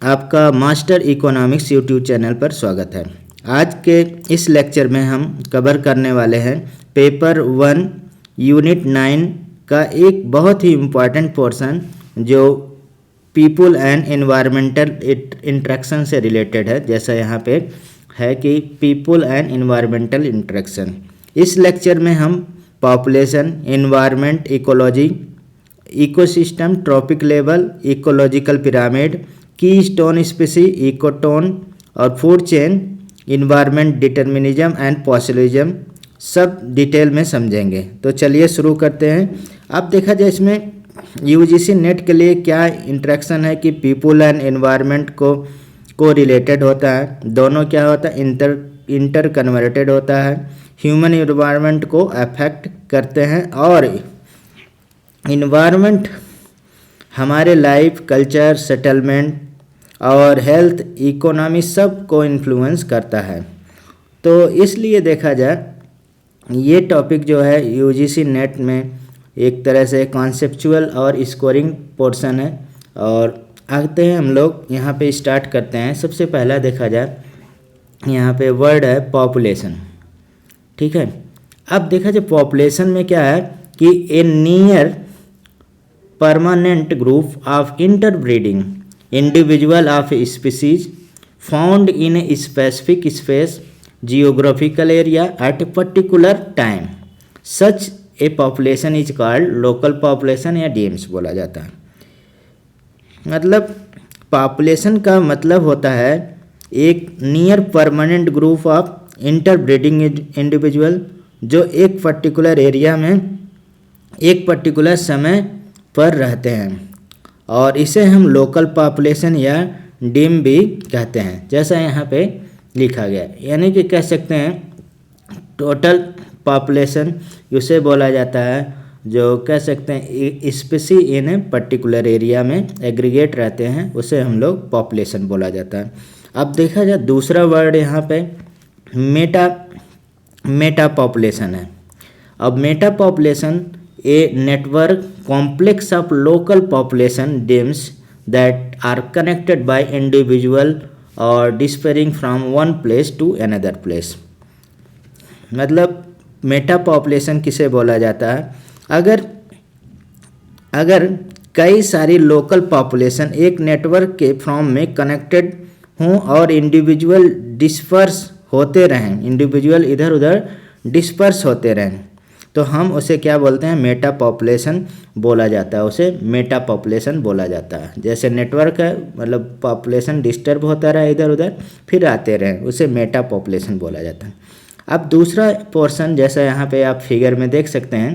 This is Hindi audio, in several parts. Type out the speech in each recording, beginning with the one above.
आपका मास्टर इकोनॉमिक्स यूट्यूब चैनल पर स्वागत है। आज के इस लेक्चर में हम कवर करने वाले हैं पेपर 1 यूनिट 9 का एक बहुत ही इम्पॉर्टेंट पोर्शन जो पीपल एंड एनवायरमेंटल इंटरेक्शन से रिलेटेड है। जैसा यहाँ पे है कि पीपल एंड एनवायरमेंटल इंटरेक्शन। इस लेक्चर में हम population, environment, ecology, ecosystem, trophic level, ecological pyramid, keystone species, ecotone और food chain, environment, determinism and possibilism सब डिटेल में समझेंगे। तो चलिए शुरू करते हैं। अब देखा जाए इसमें यूजीसी नेट के लिए क्या इंटरेक्शन है कि पीपल एंड एनवायरमेंट को रिलेटेड होता है। दोनों क्या होता है, इंटर कन्वर्टेड होता है। ह्यूमन इन्वायरमेंट को अफेक्ट करते हैं और इन्वायरमेंट हमारे लाइफ, कल्चर, सेटलमेंट और हेल्थ, इकोनॉमी सब को इन्फ्लुएंस करता है। तो इसलिए देखा जाए ये टॉपिक जो है यूजीसी नेट में एक तरह से कॉन्सेप्चुअल और स्कोरिंग पोर्शन है। और आते हैं हम लोग यहाँ पे स्टार्ट करते हैं। सबसे पहला देखा जाए यहाँ पे वर्ड है पॉपुलेशन, ठीक है। अब देखा जाए पॉपुलेशन में क्या है कि ए near permanent group of interbreeding individual of a species found in a specific space, geographical area at a particular time. Such a population is called local population या DMS बोला जाता है। मतलब पॉपुलेशन का मतलब होता है एक near permanent group of interbreeding individual जो एक पर्टिकुलर एरिया में एक पर्टिकुलर समय पर रहते हैं, और इसे हम लोकल पॉपुलेशन या डिम भी कहते हैं, जैसा यहाँ पे लिखा गया। यानी कि कह सकते हैं टोटल पॉपुलेशन उसे बोला जाता है जो कह सकते हैं स्पीसी इन ए पर्टिकुलर एरिया में एग्रीगेट रहते हैं, उसे हम लोग पॉपुलेशन बोला जाता है। अब देखा जाए दूसरा वर्ड यहाँ पे मेटा पॉपुलेशन है। अब Meta population a network complex of local population DIMS that are connected by individual or disappearing from one place to another place। मतलब मेटा पॉपुलेशन किसे बोला जाता है, अगर कई सारी लोकल पॉपुलेशन एक नेटवर्क के फॉर्म में कनेक्टेड हों और इंडिविजुअल डिस्पर्स होते रहें, इंडिविजुअल इधर उधर डिस्पर्स होते रहें, तो हम उसे क्या बोलते हैं, मेटा पॉपुलेशन बोला जाता है। उसे मेटा पॉपुलेशन बोला जाता है। जैसे नेटवर्क है, मतलब पॉपुलेशन डिस्टर्ब होता रहा इधर उधर फिर आते रहे, उसे मेटा पॉपुलेशन बोला जाता है। अब दूसरा पोर्शन जैसा यहाँ पे आप फिगर में देख सकते हैं,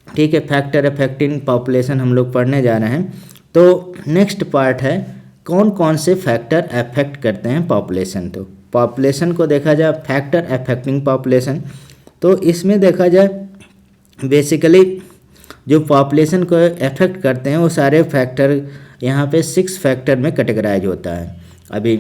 ठीक है, फैक्टर अफेक्टिंग पॉपुलेशन हम लोग पढ़ने जा रहे हैं। तो नेक्स्ट पार्ट है कौन कौन से फैक्टर अफेक्ट करते हैं पॉपुलेशन। तो पॉपुलेशन को देखा जाए फैक्टर अफेक्टिंग पॉपुलेशन, तो इसमें देखा जाए बेसिकली जो पॉपुलेशन को अफेक्ट करते हैं वो सारे फैक्टर यहाँ पे 6 फैक्टर में कैटेगराइज होता है। अभी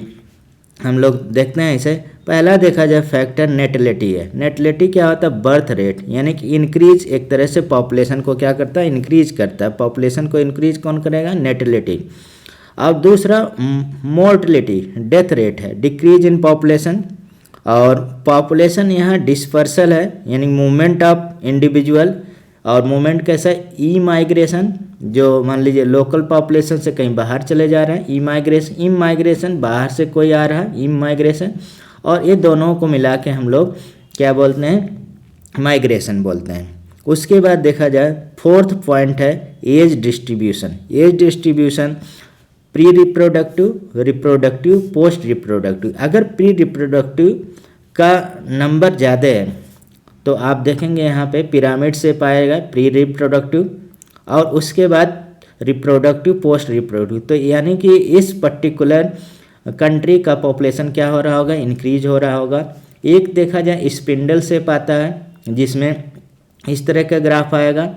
हम लोग देखते हैं इसे। पहला देखा जाए फैक्टर नेटलिटी है। नेटलिटी क्या होता है, बर्थ रेट, यानी कि इंक्रीज एक तरह से पॉपुलेशन को क्या करता है, इंक्रीज करता है। पॉपुलेशन को इंक्रीज कौन करेगा, नेटलिटी। अब दूसरा मोर्टलिटी, डेथ रेट है, डिक्रीज इन पॉपुलेशन। और पॉपुलेशन यहाँ डिस्पर्सल है, यानी मूवमेंट ऑफ इंडिविजुअल। और मूवमेंट कैसा है, ई माइग्रेशन, जो मान लीजिए लोकल पॉपुलेशन से कहीं बाहर चले जा रहे हैं, ई माइग्रेशन बाहर से कोई आ रहा है, ई माइग्रेशन। और ये दोनों को मिला के हम लोग क्या बोलते हैं, माइग्रेशन बोलते हैं। उसके बाद देखा जाए फोर्थ पॉइंट है age distribution. Age distribution pre reproductive, reproductive, post reproductive. अगर प्री रिप्रोडक्टिव का नंबर ज़्यादा है तो आप देखेंगे यहाँ पे पिरामिड से पाएगा प्री रिप्रोडक्टिव, और उसके बाद रिप्रोडक्टिव, पोस्ट रिप्रोडक्टिव। तो यानी कि इस पर्टिकुलर कंट्री का पॉपुलेशन क्या हो रहा होगा, इंक्रीज हो रहा होगा। एक देखा जाए स्पिंडल से पाता है, जिसमें इस तरह का ग्राफ आएगा,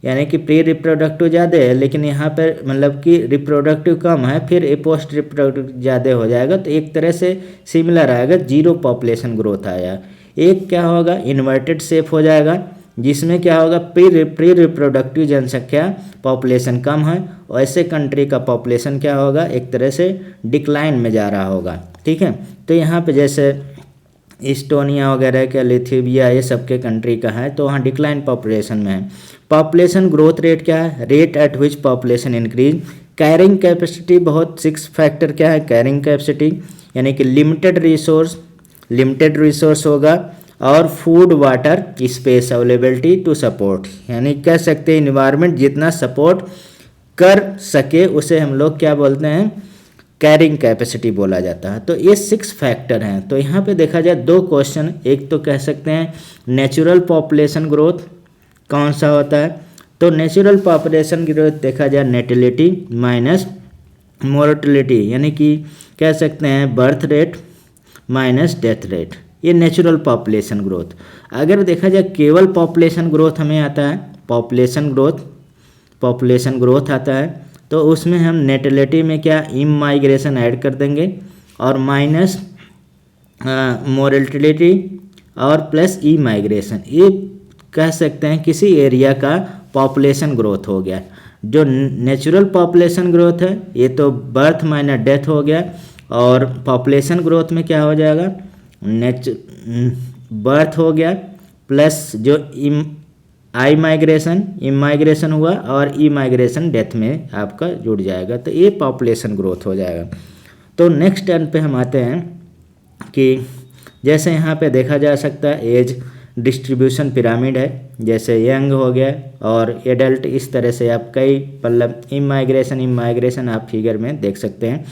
यानी कि प्री रिप्रोडक्टिव ज़्यादा है लेकिन यहाँ पर मतलब कि रिप्रोडक्टिव कम है, फिर ए पोस्ट रिप्रोडक्टिव ज़्यादा हो जाएगा। तो एक तरह से सिमिलर आएगा, जीरो पॉपुलेशन ग्रोथ आया। एक क्या होगा, इन्वर्टेड शेप हो जाएगा, जिसमें क्या होगा, प्री रिप्रोडक्टिव जनसंख्या पॉपुलेशन कम है, वैसे कंट्री का पॉपुलेशन क्या होगा, एक तरह से डिक्लाइन में जा रहा होगा। ठीक है, तो यहाँ पे जैसे इस्टोनिया वगैरह का, लिथुआनिया, ये सब के कंट्री का है, तो वहाँ डिक्लाइन पॉपुलेशन में है। पॉपुलेशन ग्रोथ रेट क्या है, rate at which population increase. Carrying capacity, बहुत 6 फैक्टर क्या है, कैरिंग कैपेसिटी यानी कि लिमिटेड रिसोर्स होगा, और food water space availability to support, यानी कह सकते हैं इन्वायरमेंट जितना सपोर्ट कर सके उसे हम लोग क्या बोलते हैं, कैरिंग कैपेसिटी बोला जाता है। तो ये 6 फैक्टर हैं। तो यहाँ पे देखा जाए 2 क्वेश्चन, एक तो कह सकते हैं नेचुरल पॉपुलेशन ग्रोथ कौन सा होता है, तो नेचुरल पॉपुलेशन ग्रोथ देखा जाए नेटिलिटी माइनस मोर्टेलिटी, यानी कि कह सकते हैं birth rate minus death rate, ये नेचुरल पॉपुलेशन ग्रोथ। अगर देखा जाए केवल पॉपुलेशन ग्रोथ हमें आता है, पॉपुलेशन ग्रोथ आता है, तो उसमें हम नेटिलिटी में क्या इमाइग्रेशन ऐड कर देंगे और माइनस मोर्टेलिटी और प्लस ई माइग्रेशन, ये कह सकते हैं किसी एरिया का पॉपुलेशन ग्रोथ हो गया। जो नेचुरल पॉपुलेशन ग्रोथ है ये तो बर्थ माइनस डेथ हो गया, और पॉपुलेशन ग्रोथ में क्या हो जाएगा, बर्थ हो गया प्लस जो इमाइग्रेशन हुआ और ई माइग्रेशन डेथ में आपका जुड़ जाएगा, तो ये पॉपुलेशन ग्रोथ हो जाएगा। तो नेक्स्ट टर्न पे हम आते हैं कि जैसे यहाँ पे देखा जा सकता है एज डिस्ट्रीब्यूशन पिरामिड है, जैसे यंग हो गया और एडल्ट, इस तरह से आप कई मतलब इमाइग्रेशन आप फिगर में देख सकते हैं।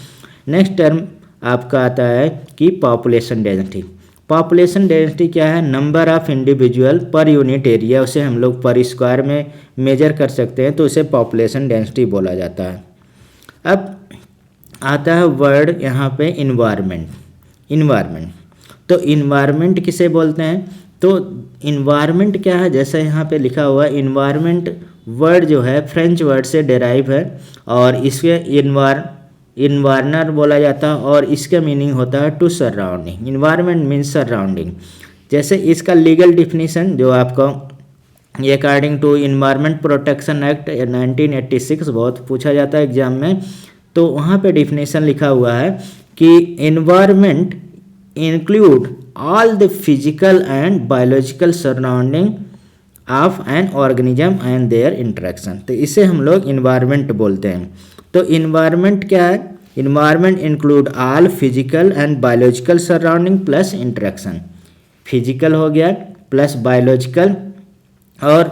नेक्स्ट टर्म आपका आता है कि पॉपुलेशन डेंसिटी। पॉपुलेशन डेंसिटी क्या है, number of individual per unit area, उसे हम लोग पर स्क्वायर में मेजर कर सकते हैं, तो उसे पॉपुलेशन डेंसिटी बोला जाता है। अब आता है वर्ड यहाँ पे इन्वायरमेंट। तो इन्वायरमेंट किसे बोलते हैं, तो इन्वायरमेंट क्या है, जैसे यहाँ पे लिखा हुआ है इन्वायरमेंट वर्ड जो है फ्रेंच वर्ड से डेराइव है, और इसके इन्वायरनर बोला जाता है, और इसका मीनिंग होता है to surrounding. Environment means surrounding. जैसे इसका लीगल डिफिनीशन जो आपको according to environment protection act 1986 बहुत पूछा जाता है एग्जाम में, तो वहाँ पे डिफिनीशन लिखा हुआ है कि environment include all the physical and biological surrounding of an organism and there interaction, तो इसे हम लोग इन्वायरमेंट बोलते हैं। तो इन्वायरमेंट क्या है, environment include all physical and biological surrounding plus interaction, physical हो गया प्लस बायोलॉजिकल, और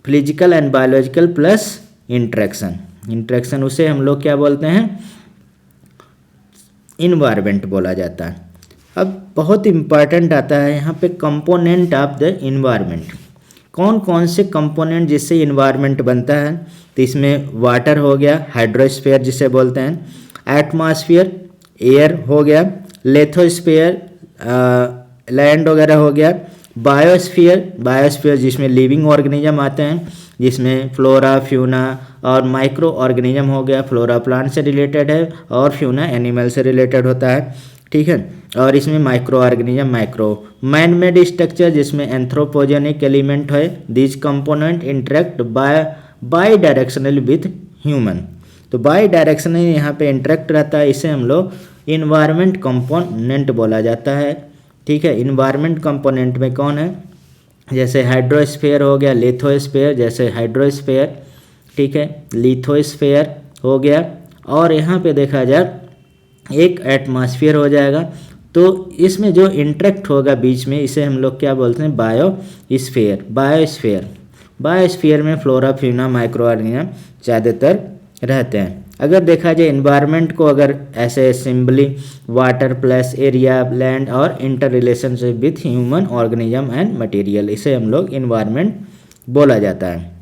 physical and biological plus interaction उसे हम लोग क्या बोलते हैं, इन्वायरमेंट बोला जाता है। अब बहुत इम्पॉर्टेंट आता है यहाँ पे कंपोनेंट ऑफ द इन्वायरमेंट, कौन कौन से कंपोनेंट जिससे इन्वायरमेंट बनता है, तो इसमें वाटर हो गया, हाइड्रोस्फीयर जिसे बोलते हैं, एटमॉस्फेयर एयर हो गया, लिथोस्फीयर लैंड वगैरह हो गया, बायोस्फीयर जिसमें लिविंग ऑर्गेनिज्म आते हैं, जिसमें फ्लोरा फ्यूना और माइक्रो ऑर्गेनिज्म हो गया, फ्लोरा प्लांट से रिलेटेड है और फ्यूना एनिमल से रिलेटेड होता है, ठीक है। और इसमें micro organism man made structure जिसमें एंथ्रोपोजेनिक एलिमेंट है, this component interact by directionally with human, तो बाई डायरेक्शनली यहाँ पे इंटरेक्ट रहता है, इसे हम लोग इन्वायरमेंट कंपोनेंट बोला जाता है, ठीक है। इन्वायरमेंट कंपोनेंट में कौन है, जैसे हाइड्रोस्फीयर हो गया, लिथोस्फीयर, जैसे हाइड्रोस्फीयर, ठीक है, लिथोस्फीयर हो गया, और यहाँ पे देखा जाए एक एटमॉस्फेयर हो जाएगा। तो इसमें जो इंटरेक्ट होगा बीच में, इसे हम लोग क्या बोलते हैं, बायोस्फीयर में फ्लोरा फ्यूना माइक्रो ऑर्गेनिज्म ज़्यादातर रहते हैं। अगर देखा जाए इन्वायरमेंट को अगर ऐसे सिंबली वाटर प्लस एरिया लैंड और inter relationship with human organism and material, इसे हम लोग इन्वायरमेंट बोला जाता है।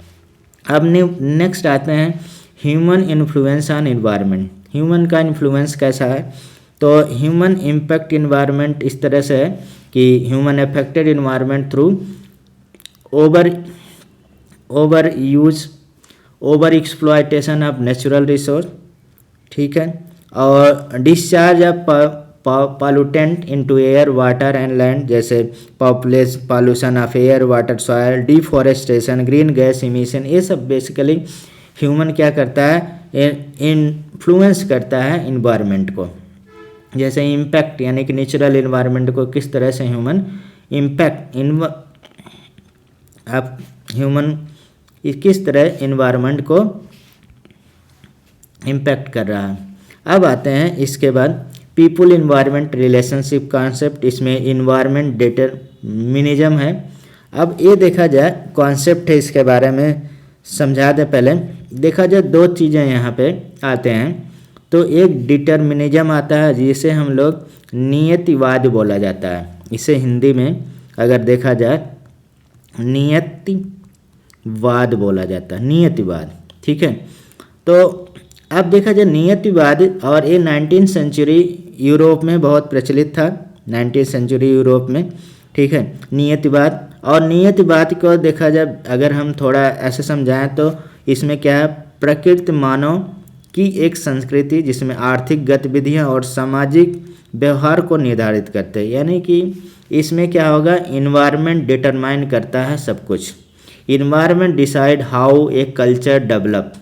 अब नेक्स्ट आते हैं human influence on environment. Human का इन्फ्लुएंस कैसा है, तो ह्यूमन इम्पैक्ट इन्वायरमेंट इस तरह से है कि human affected environment through over exploitation of natural resource, ठीक है, और discharge of pollutant into air water and land, जैसे pollution of air water soil, deforestation, green gas emission, ये सब बेसिकली ह्यूमन क्या करता है, इन्फ्लुएंस करता है इन्वायरमेंट को। जैसे इम्पैक्ट यानी कि नेचुरल इन्वायरमेंट को किस तरह से ह्यूमन इम्पैक्ट आप ह्यूमन किस तरह इन्वायरमेंट को इम्पैक्ट कर रहा है। अब आते हैं इसके बाद पीपुल इन्वायरमेंट रिलेशनशिप कॉन्सेप्ट, इसमें इन्वायरमेंट डिटरमिनिज्म है। अब ये देखा जाए कॉन्सेप्ट है, इसके बारे में समझा दे। पहले देखा जाए दो चीज़ें यहाँ पे आते हैं, तो एक डिटरमिनिज्म आता है जिसे हम लोग नियतिवाद बोला जाता है, इसे हिंदी में अगर देखा जाए नियतिवाद बोला जाता है, नियतिवाद, ठीक है। तो अब देखा जाए नियतिवाद, और ये 19वीं सेंचुरी यूरोप में बहुत प्रचलित था, 19वीं सेंचुरी यूरोप में, ठीक है, नियतिवाद। और नियतिवाद को देखा जाए अगर हम थोड़ा ऐसे समझाएं तो इसमें क्या है, प्रकृति मानव की एक संस्कृति जिसमें आर्थिक गतिविधियां और सामाजिक व्यवहार को निर्धारित करते हैं, यानी कि इसमें क्या होगा, इन्वायरमेंट डिटरमाइन करता है सब कुछ, environment decide how a culture develop,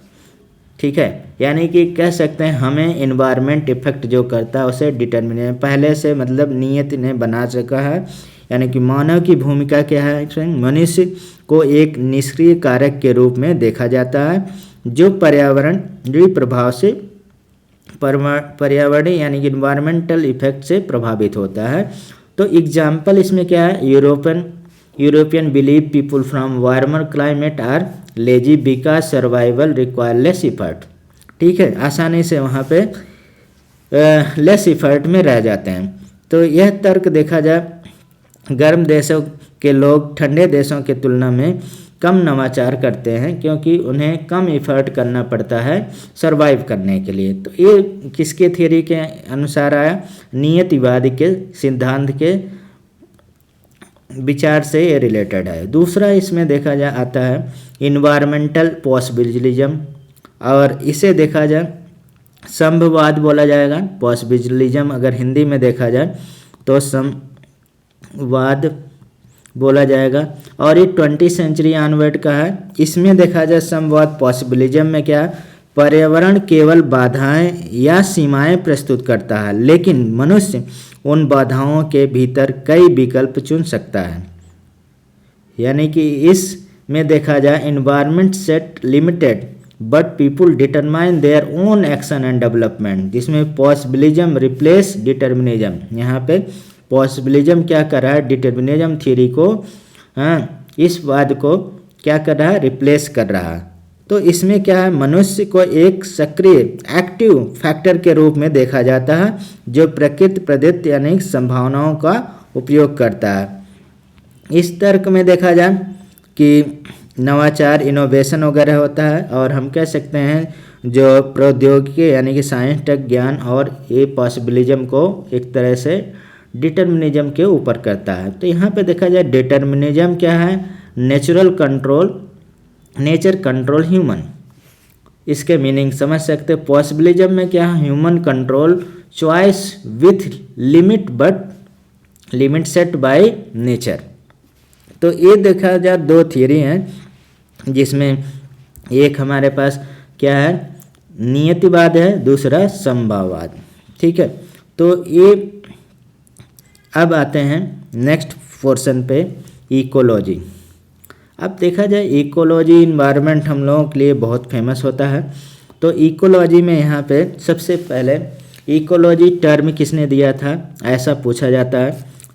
ठीक है। यानी कि कह सकते हैं हमें इन्वायरमेंट इफेक्ट जो करता है उसे डिटरमिनेट पहले से मतलब नियति ने बना सका है। यानी कि मानव की भूमिका क्या है, मनुष्य को एक निष्क्रिय कारक के रूप में देखा जाता है जो पर्यावरणीय प्रभाव से पर्यावरणीय यानी कि इन्वायरमेंटल इफेक्ट से प्रभावित होता है। तो एग्जाम्पल इसमें क्या है, European believe people from warmer climate are lazy because survival require less effort, ठीक है, आसानी से वहाँ पे लेस इफर्ट में रह जाते हैं। तो यह तर्क देखा जाए गर्म देशों के लोग ठंडे देशों की तुलना में कम नवाचार करते हैं क्योंकि उन्हें कम इफर्ट करना पड़ता है सरवाइव करने के लिए। तो ये किसके थ्योरी के अनुसार आया, नियतिवाद के सिद्धांत के विचार से ये रिलेटेड है। दूसरा इसमें देखा जाए आता है इन्वायरमेंटल पॉसिबिलिज्म, और इसे देखा जाए संभववाद बोला जाएगा। पॉसिबिलिज्म अगर हिंदी में देखा जाए तो संभववाद बोला जाएगा, और ये 20वीं सेंचुरी ऑनवर्ड का है। इसमें देखा जाए संभववाद पॉसिबिलिज्म में क्या, पर्यावरण केवल बाधाएं या सीमाएं प्रस्तुत करता है लेकिन मनुष्य उन बाधाओं के भीतर कई विकल्प चुन सकता है। यानी कि इसमें देखा जाए environment set limited but people determine their own action and development, जिसमें पॉसिबिलिज्म रिप्लेस डिटर्मिनिज्म। यहाँ पे पॉसिबिलिज्म क्या कर रहा है, डिटर्मिनिज्म थ्योरी को, इस वाद को क्या कर रहा है, रिप्लेस कर रहा है। तो इसमें क्या है, मनुष्य को एक सक्रिय एक्टिव फैक्टर के रूप में देखा जाता है जो प्रकृति प्रदत्त यानी संभावनाओं का उपयोग करता है। इस तर्क में देखा जाए कि नवाचार इनोवेशन वगैरह होता है, और हम कह सकते हैं जो प्रौद्योगिकी यानी कि साइंस टेक ज्ञान, और ये पॉसिबिलिज्म को एक तरह से डिटर्मिनिज्म के ऊपर करता है। तो यहाँ पे देखा जाए डिटर्मिनिज्म क्या है, natural control, nature control human, इसके मीनिंग समझ सकते हैं। पॉसिबिलिज्म में क्या है, human control choice with limit but limit set by nature. तो ये देखा जाए दो थियरी हैं जिसमें एक हमारे पास क्या है, नियतिवाद है, दूसरा संभववाद, ठीक है। तो ये अब आते हैं नेक्स्ट पोर्शन पे, इकोलॉजी। अब देखा जाए इकोलॉजी इन्वायरमेंट हम लोगों के लिए बहुत फेमस होता है। तो इकोलॉजी में यहाँ पे सबसे पहले इकोलॉजी टर्म किसने दिया था ऐसा पूछा जाता है।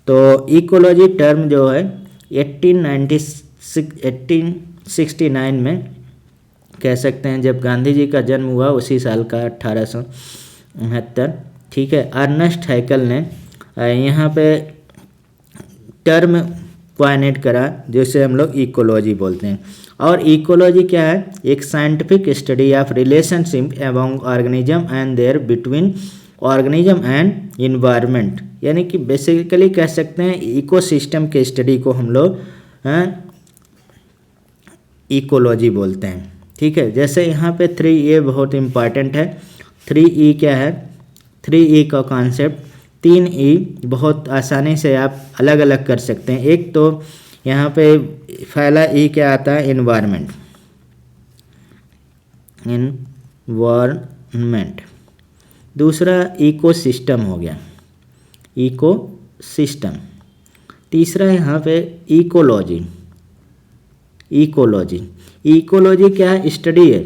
तो इकोलॉजी टर्म जो है 1869 में कह सकते हैं, जब गांधी जी का जन्म हुआ उसी साल का 1869, ठीक है। अर्नेस्ट हैकल ने यहाँ पे टर्म क्वाइनेट करा जिसे हम लोग इकोलॉजी बोलते हैं। और इकोलॉजी क्या है, एक scientific study of relationship among organism and their between organism and environment, यानी कि बेसिकली कह सकते हैं इकोसिस्टम के स्टडी को हम लोग इकोलॉजी बोलते हैं, ठीक है। जैसे यहाँ पे 3E बहुत इम्पॉर्टेंट है। 3E क्या है, 3E का कॉन्सेप्ट 3 ई बहुत आसानी से आप अलग अलग कर सकते हैं। एक तो यहाँ पे पहला ई क्या आता है, इन्वायरमेंट, इन्वायरमेंट। दूसरा इकोसिस्टम हो गया, इकोसिस्टम। तीसरा यहाँ पे इकोलॉजी, इकोलॉजी। इकोलॉजी क्या है, स्टडी है,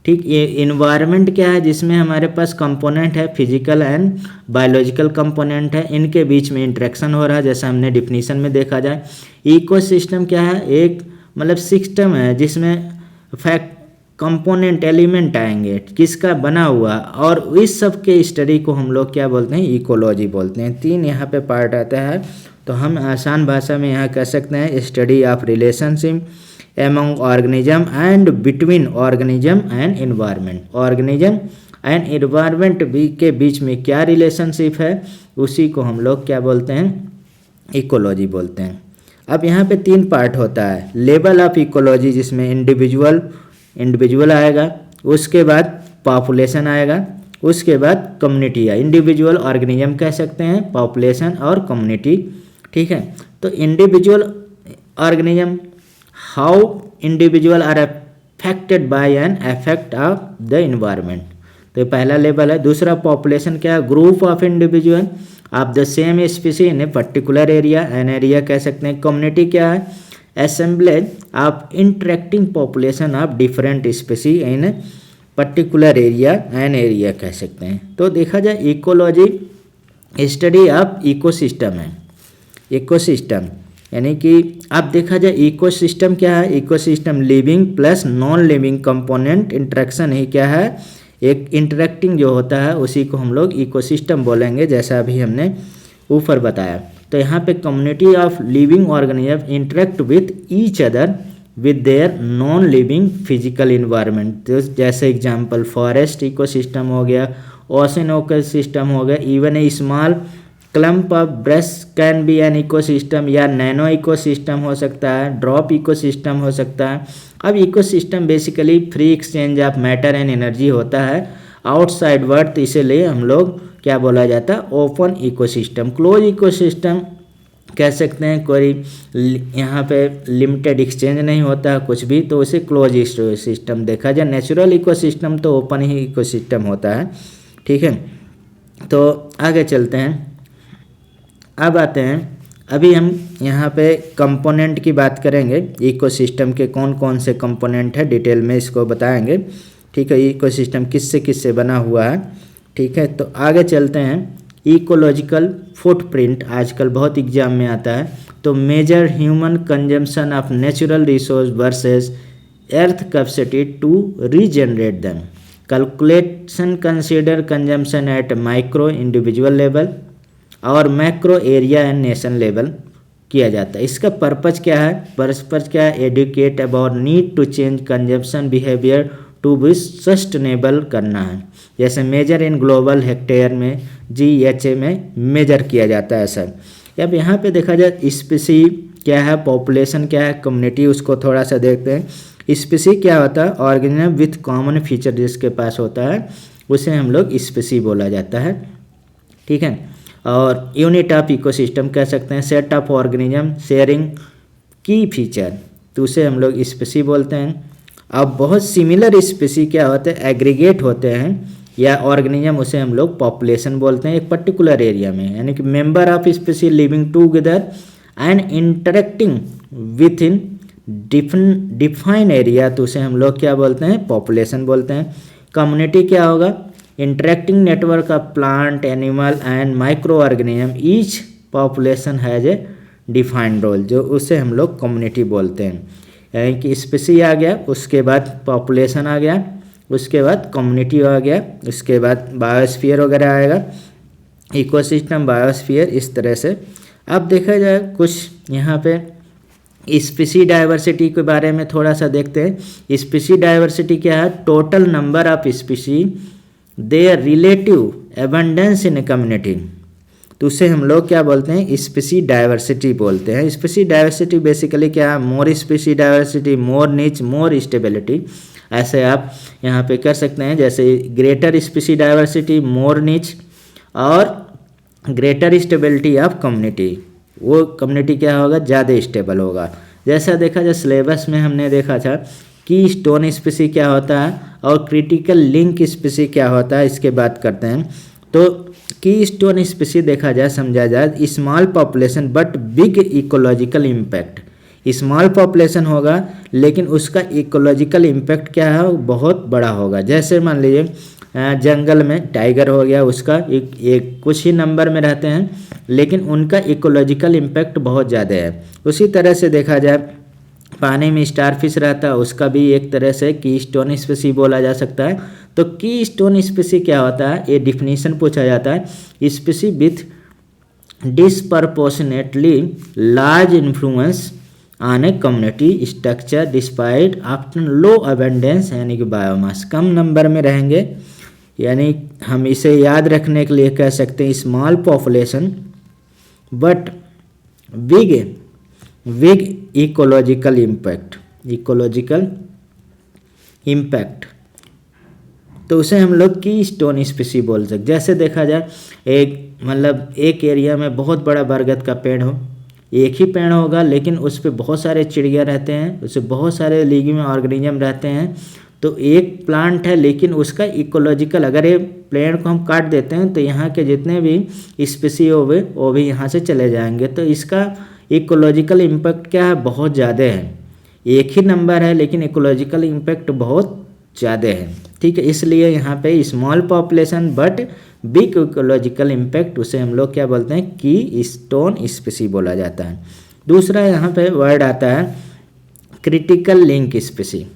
ठीक। ये इन्वायरमेंट क्या है, जिसमें हमारे पास कंपोनेंट है, फिजिकल एंड बायोलॉजिकल कंपोनेंट है, इनके बीच में इंटरेक्शन हो रहा है, जैसा हमने डिफिनीशन में देखा जाए। इकोसिस्टम क्या है, एक मतलब सिस्टम है जिसमें फैक्ट कंपोनेंट एलिमेंट आएंगे, किसका बना हुआ, और इस सब के स्टडी को हम लोग क्या बोलते हैं, इकोलॉजी बोलते हैं। 3 यहाँ पे पार्ट आता है, तो हम आसान भाषा में यहाँ कह सकते हैं study of relationship among organism and between organism and environment। organism and environment के बीच में क्या रिलेशनशिप है, उसी को हम लोग क्या बोलते हैं, इकोलॉजी बोलते हैं। अब यहाँ पे 3 पार्ट होता है, लेवल ऑफ इकोलॉजी जिसमें इंडिविजुअल आएगा, उसके बाद पॉपुलेशन आएगा, उसके बाद कम्युनिटी है। इंडिविजुअल ऑर्गेनिज्म कह सकते हैं, पॉपुलेशन और कम्युनिटी, ठीक है। तो individual organism, how individual are affected by an effect of the environment, तो पहला लेवल है। दूसरा पॉपुलेशन क्या है, group of individual of the same species in a particular area, an area कह सकते हैं। कम्युनिटी क्या है, assemblage of interacting population of different species in particular area, an area कह सकते हैं। तो देखा जाए इकोलॉजी स्टडी ऑफ इकोसिस्टम है, इकोसिस्टम यानी कि अब देखा जाए इकोसिस्टम क्या है, ecosystem living plus non living component interaction ही क्या है, एक इंटरेक्टिंग जो होता है उसी को हम लोग इकोसिस्टम बोलेंगे, जैसा अभी हमने ऊपर बताया। तो यहाँ पे community of living organism interact with each other with their non living physical environment. तो जैसे एग्जाम्पल फॉरेस्ट इकोसिस्टम हो गया, ओशन इकोसिस्टम हो गया, even a small clump of brush can be an ecosystem, या नैनो इकोसिस्टम हो सकता है, ड्रॉप इकोसिस्टम हो सकता है। अब ecosystem basically free exchange of matter and energy होता है आउटसाइड वर्ल्ड, तो इसीलिए हम लोग क्या बोला जाता है, ओपन इकोसिस्टम। क्लोज इकोसिस्टम कह सकते हैं, कोई यहाँ पे लिमिटेड एक्सचेंज नहीं होता है कुछ भी, तो उसे क्लोज इकोसिस्टम देखा जाए। नेचुरल इकोसिस्टम तो ओपन ही इकोसिस्टम होता है, ठीक है। तो आगे चलते हैं, अब आते हैं, अभी हम यहाँ पे कंपोनेंट की बात करेंगे, इकोसिस्टम के कौन कौन से कंपोनेंट है डिटेल में इसको बताएंगे, ठीक है। इकोसिस्टम किससे किससे बना हुआ है, ठीक है। तो आगे चलते हैं, इकोलॉजिकल फुटप्रिंट आजकल बहुत एग्जाम में आता है। तो major human consumption of natural resource versus earth capacity to regenerate them, calculation consider consumption at micro individual level और macro area and nation level किया जाता है। इसका पर्पज़ क्या है, पर्पज़ क्या है, educate about need to change consumption behaviour to be sustainable करना है। जैसे मेजर इन ग्लोबल हेक्टेयर में GHA में मेजर किया जाता है सर। अब यहाँ पे देखा जाए स्पीसी क्या है, पॉपुलेशन क्या है, कम्युनिटी, उसको थोड़ा सा देखते हैं। स्पीसी क्या होता है, ऑर्गेनिज्म विथ कॉमन फीचर जिसके पास होता है उसे हम लोग स्पीसी बोला जाता है, ठीक है। और यूनिट ऑफ इकोसिस्टम कह सकते हैं, सेट ऑफ ऑर्गेनिज्म शेयरिंग की फीचर, तो उसे हम लोग स्पीसी बोलते हैं। अब बहुत सिमिलर स्पीसी क्या होते हैं, एग्रीगेट होते हैं या ऑर्गेनिज्म, उसे हम लोग पॉपुलेशन बोलते हैं एक पर्टिकुलर एरिया में, यानी कि member of स्पीसी living together and interacting with in define area, तो उसे हम लोग क्या बोलते हैं, पॉपुलेशन बोलते हैं। कम्युनिटी क्या होगा, interacting network of plant animal and micro organism, each population has a defined role, जो उसे हम लोग कम्युनिटी बोलते हैं। यानी कि स्पीसी आ गया, उसके बाद पॉपुलेशन आ गया, उसके बाद कम्युनिटी आ गया, उसके बाद बायोस्फीयर वगैरह आएगा, इकोसिस्टम, बायोस्फीयर, इस तरह से। अब देखा जाए कुछ यहाँ पे स्पीसी डाइवर्सिटी के बारे में थोड़ा सा देखते हैं। स्पीसी डाइवर्सिटी क्या है, total number of स्पीसी there relative abundance in a community, तो उसे हम लोग क्या बोलते हैं, स्पीसी डाइवर्सिटी बोलते हैं। स्पीसी डाइवर्सिटी बेसिकली क्या है, मोर स्पीसी डाइवर्सिटी, मोर नीच, मोर स्टेबिलिटी, ऐसे आप यहाँ पे कर सकते हैं। जैसे ग्रेटर स्पीसी डाइवर्सिटी, मोर नीच, और ग्रेटर स्टेबिलिटी ऑफ कम्युनिटी, वो कम्युनिटी क्या होगा, ज़्यादा स्टेबल होगा। जैसा देखा जाए सिलेबस में हमने देखा था की स्टोन स्पीसी क्या होता है और क्रिटिकल लिंक स्पीसी क्या होता है, इसके बात करते हैं। तो की स्टोन स्पीसी देखा जाए, समझा जाए, small population but big ecological impact. Small population होगा लेकिन उसका इकोलॉजिकल इम्पैक्ट क्या है, बहुत बड़ा होगा। जैसे मान लीजिए जंगल में टाइगर हो गया, उसका एक कुछ ही नंबर में रहते हैं लेकिन उनका इकोलॉजिकल इम्पैक्ट बहुत ज़्यादा है। उसी तरह से देखा जाए पानी में स्टारफिश रहता है, उसका भी एक तरह से की स्टोन स्पीसी बोला जा सकता है। तो की स्टोन स्पीसी क्या होता है, ये डिफिनीशन पूछा जाता है, species with disproportionately large influence on a community structure despite after low abundance, यानी कि बायोमास कम नंबर में रहेंगे। यानी हम इसे याद रखने के लिए कह सकते हैं small population but big ecological impact, तो उसे हम लोग की स्टोन स्पीसी बोल सकते। जैसे देखा जाए एक एरिया में बहुत बड़ा बरगद का पेड़ हो, एक ही पेड़ होगा लेकिन उस पर बहुत सारे चिड़िया रहते हैं, उससे बहुत सारे लिविंग ऑर्गेनिज्म रहते हैं। तो एक प्लांट है लेकिन उसका इकोलॉजिकल, अगर ये पेड़ को हम काट देते हैं तो यहाँ के जितने भी स्पीसी होवे वो भी यहाँ से चले जाएंगे। तो इसका इकोलॉजिकल इम्पैक्ट क्या है, बहुत ज़्यादा है। एक ही नंबर है लेकिन इकोलॉजिकल इम्पैक्ट बहुत ज़्यादा है, ठीक है। इसलिए यहाँ पे small population but big ecological impact, उसे हम लोग क्या बोलते हैं, की स्टोन स्पीसी बोला जाता है। दूसरा यहाँ पे वर्ड आता है क्रिटिकल लिंक स्पीसी।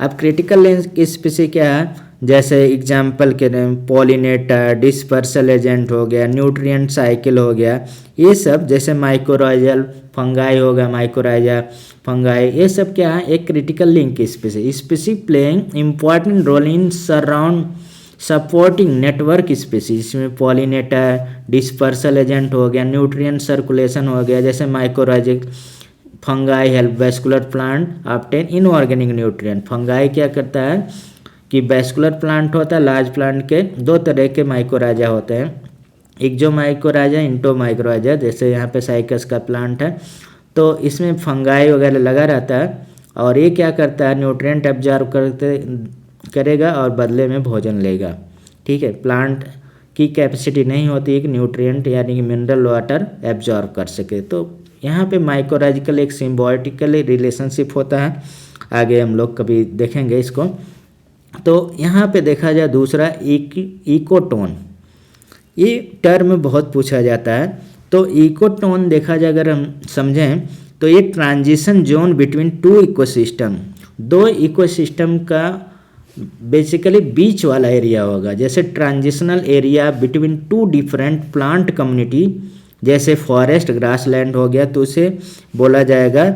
अब क्रिटिकल लिंक स्पीसी क्या है, जैसे एग्जाम्पल के पॉलिनेटर, डिस्पर्सल एजेंट हो गया, न्यूट्रिएंट साइकिल हो गया, ये सब जैसे माइकोराइजल फंगाई होगा, माइकोराइजा फंगाई, ये सब क्या है, एक critical link species playing important role in supporting network species. इसमें पॉलिनेटर, डिस्पर्सल एजेंट हो गया, न्यूट्रिएंट सर्कुलेशन हो गया, जैसे mycorrhizal fungi help vascular plant obtain inorganic nutrient. Fungi क्या करता है कि वैस्कुलर प्लांट होता है, लार्ज प्लांट के दो तरह के माइकोराइजा होते हैं, एक्जो माइकोराइजा, इंटो माइकोराइजा। जैसे यहाँ पे साइकस का प्लांट है तो इसमें फंगाई वगैरह लगा रहता है और ये क्या करता है, न्यूट्रिएंट एब्जॉर्ब करेगा और बदले में भोजन लेगा, ठीक है। प्लांट की कैपेसिटी नहीं होती है कि न्यूट्रिएंट यानी कि मिनरल वाटर एब्जॉर्ब कर सके। तो यहाँ पे माइकोराइजिकल एक सिम्बायोटिकल रिलेशनशिप होता है, आगे हम लोग कभी देखेंगे इसको। तो यहाँ पे देखा जाए दूसरा इकोटोन, ये टर्म बहुत पूछा जाता है। तो इकोटोन देखा जाए अगर हम समझें तो ये transition zone between two ecosystem, दो इकोसिस्टम का बेसिकली बीच वाला एरिया होगा। जैसे transitional area between two different plant community, जैसे फॉरेस्ट ग्रासलैंड हो गया तो उसे बोला जाएगा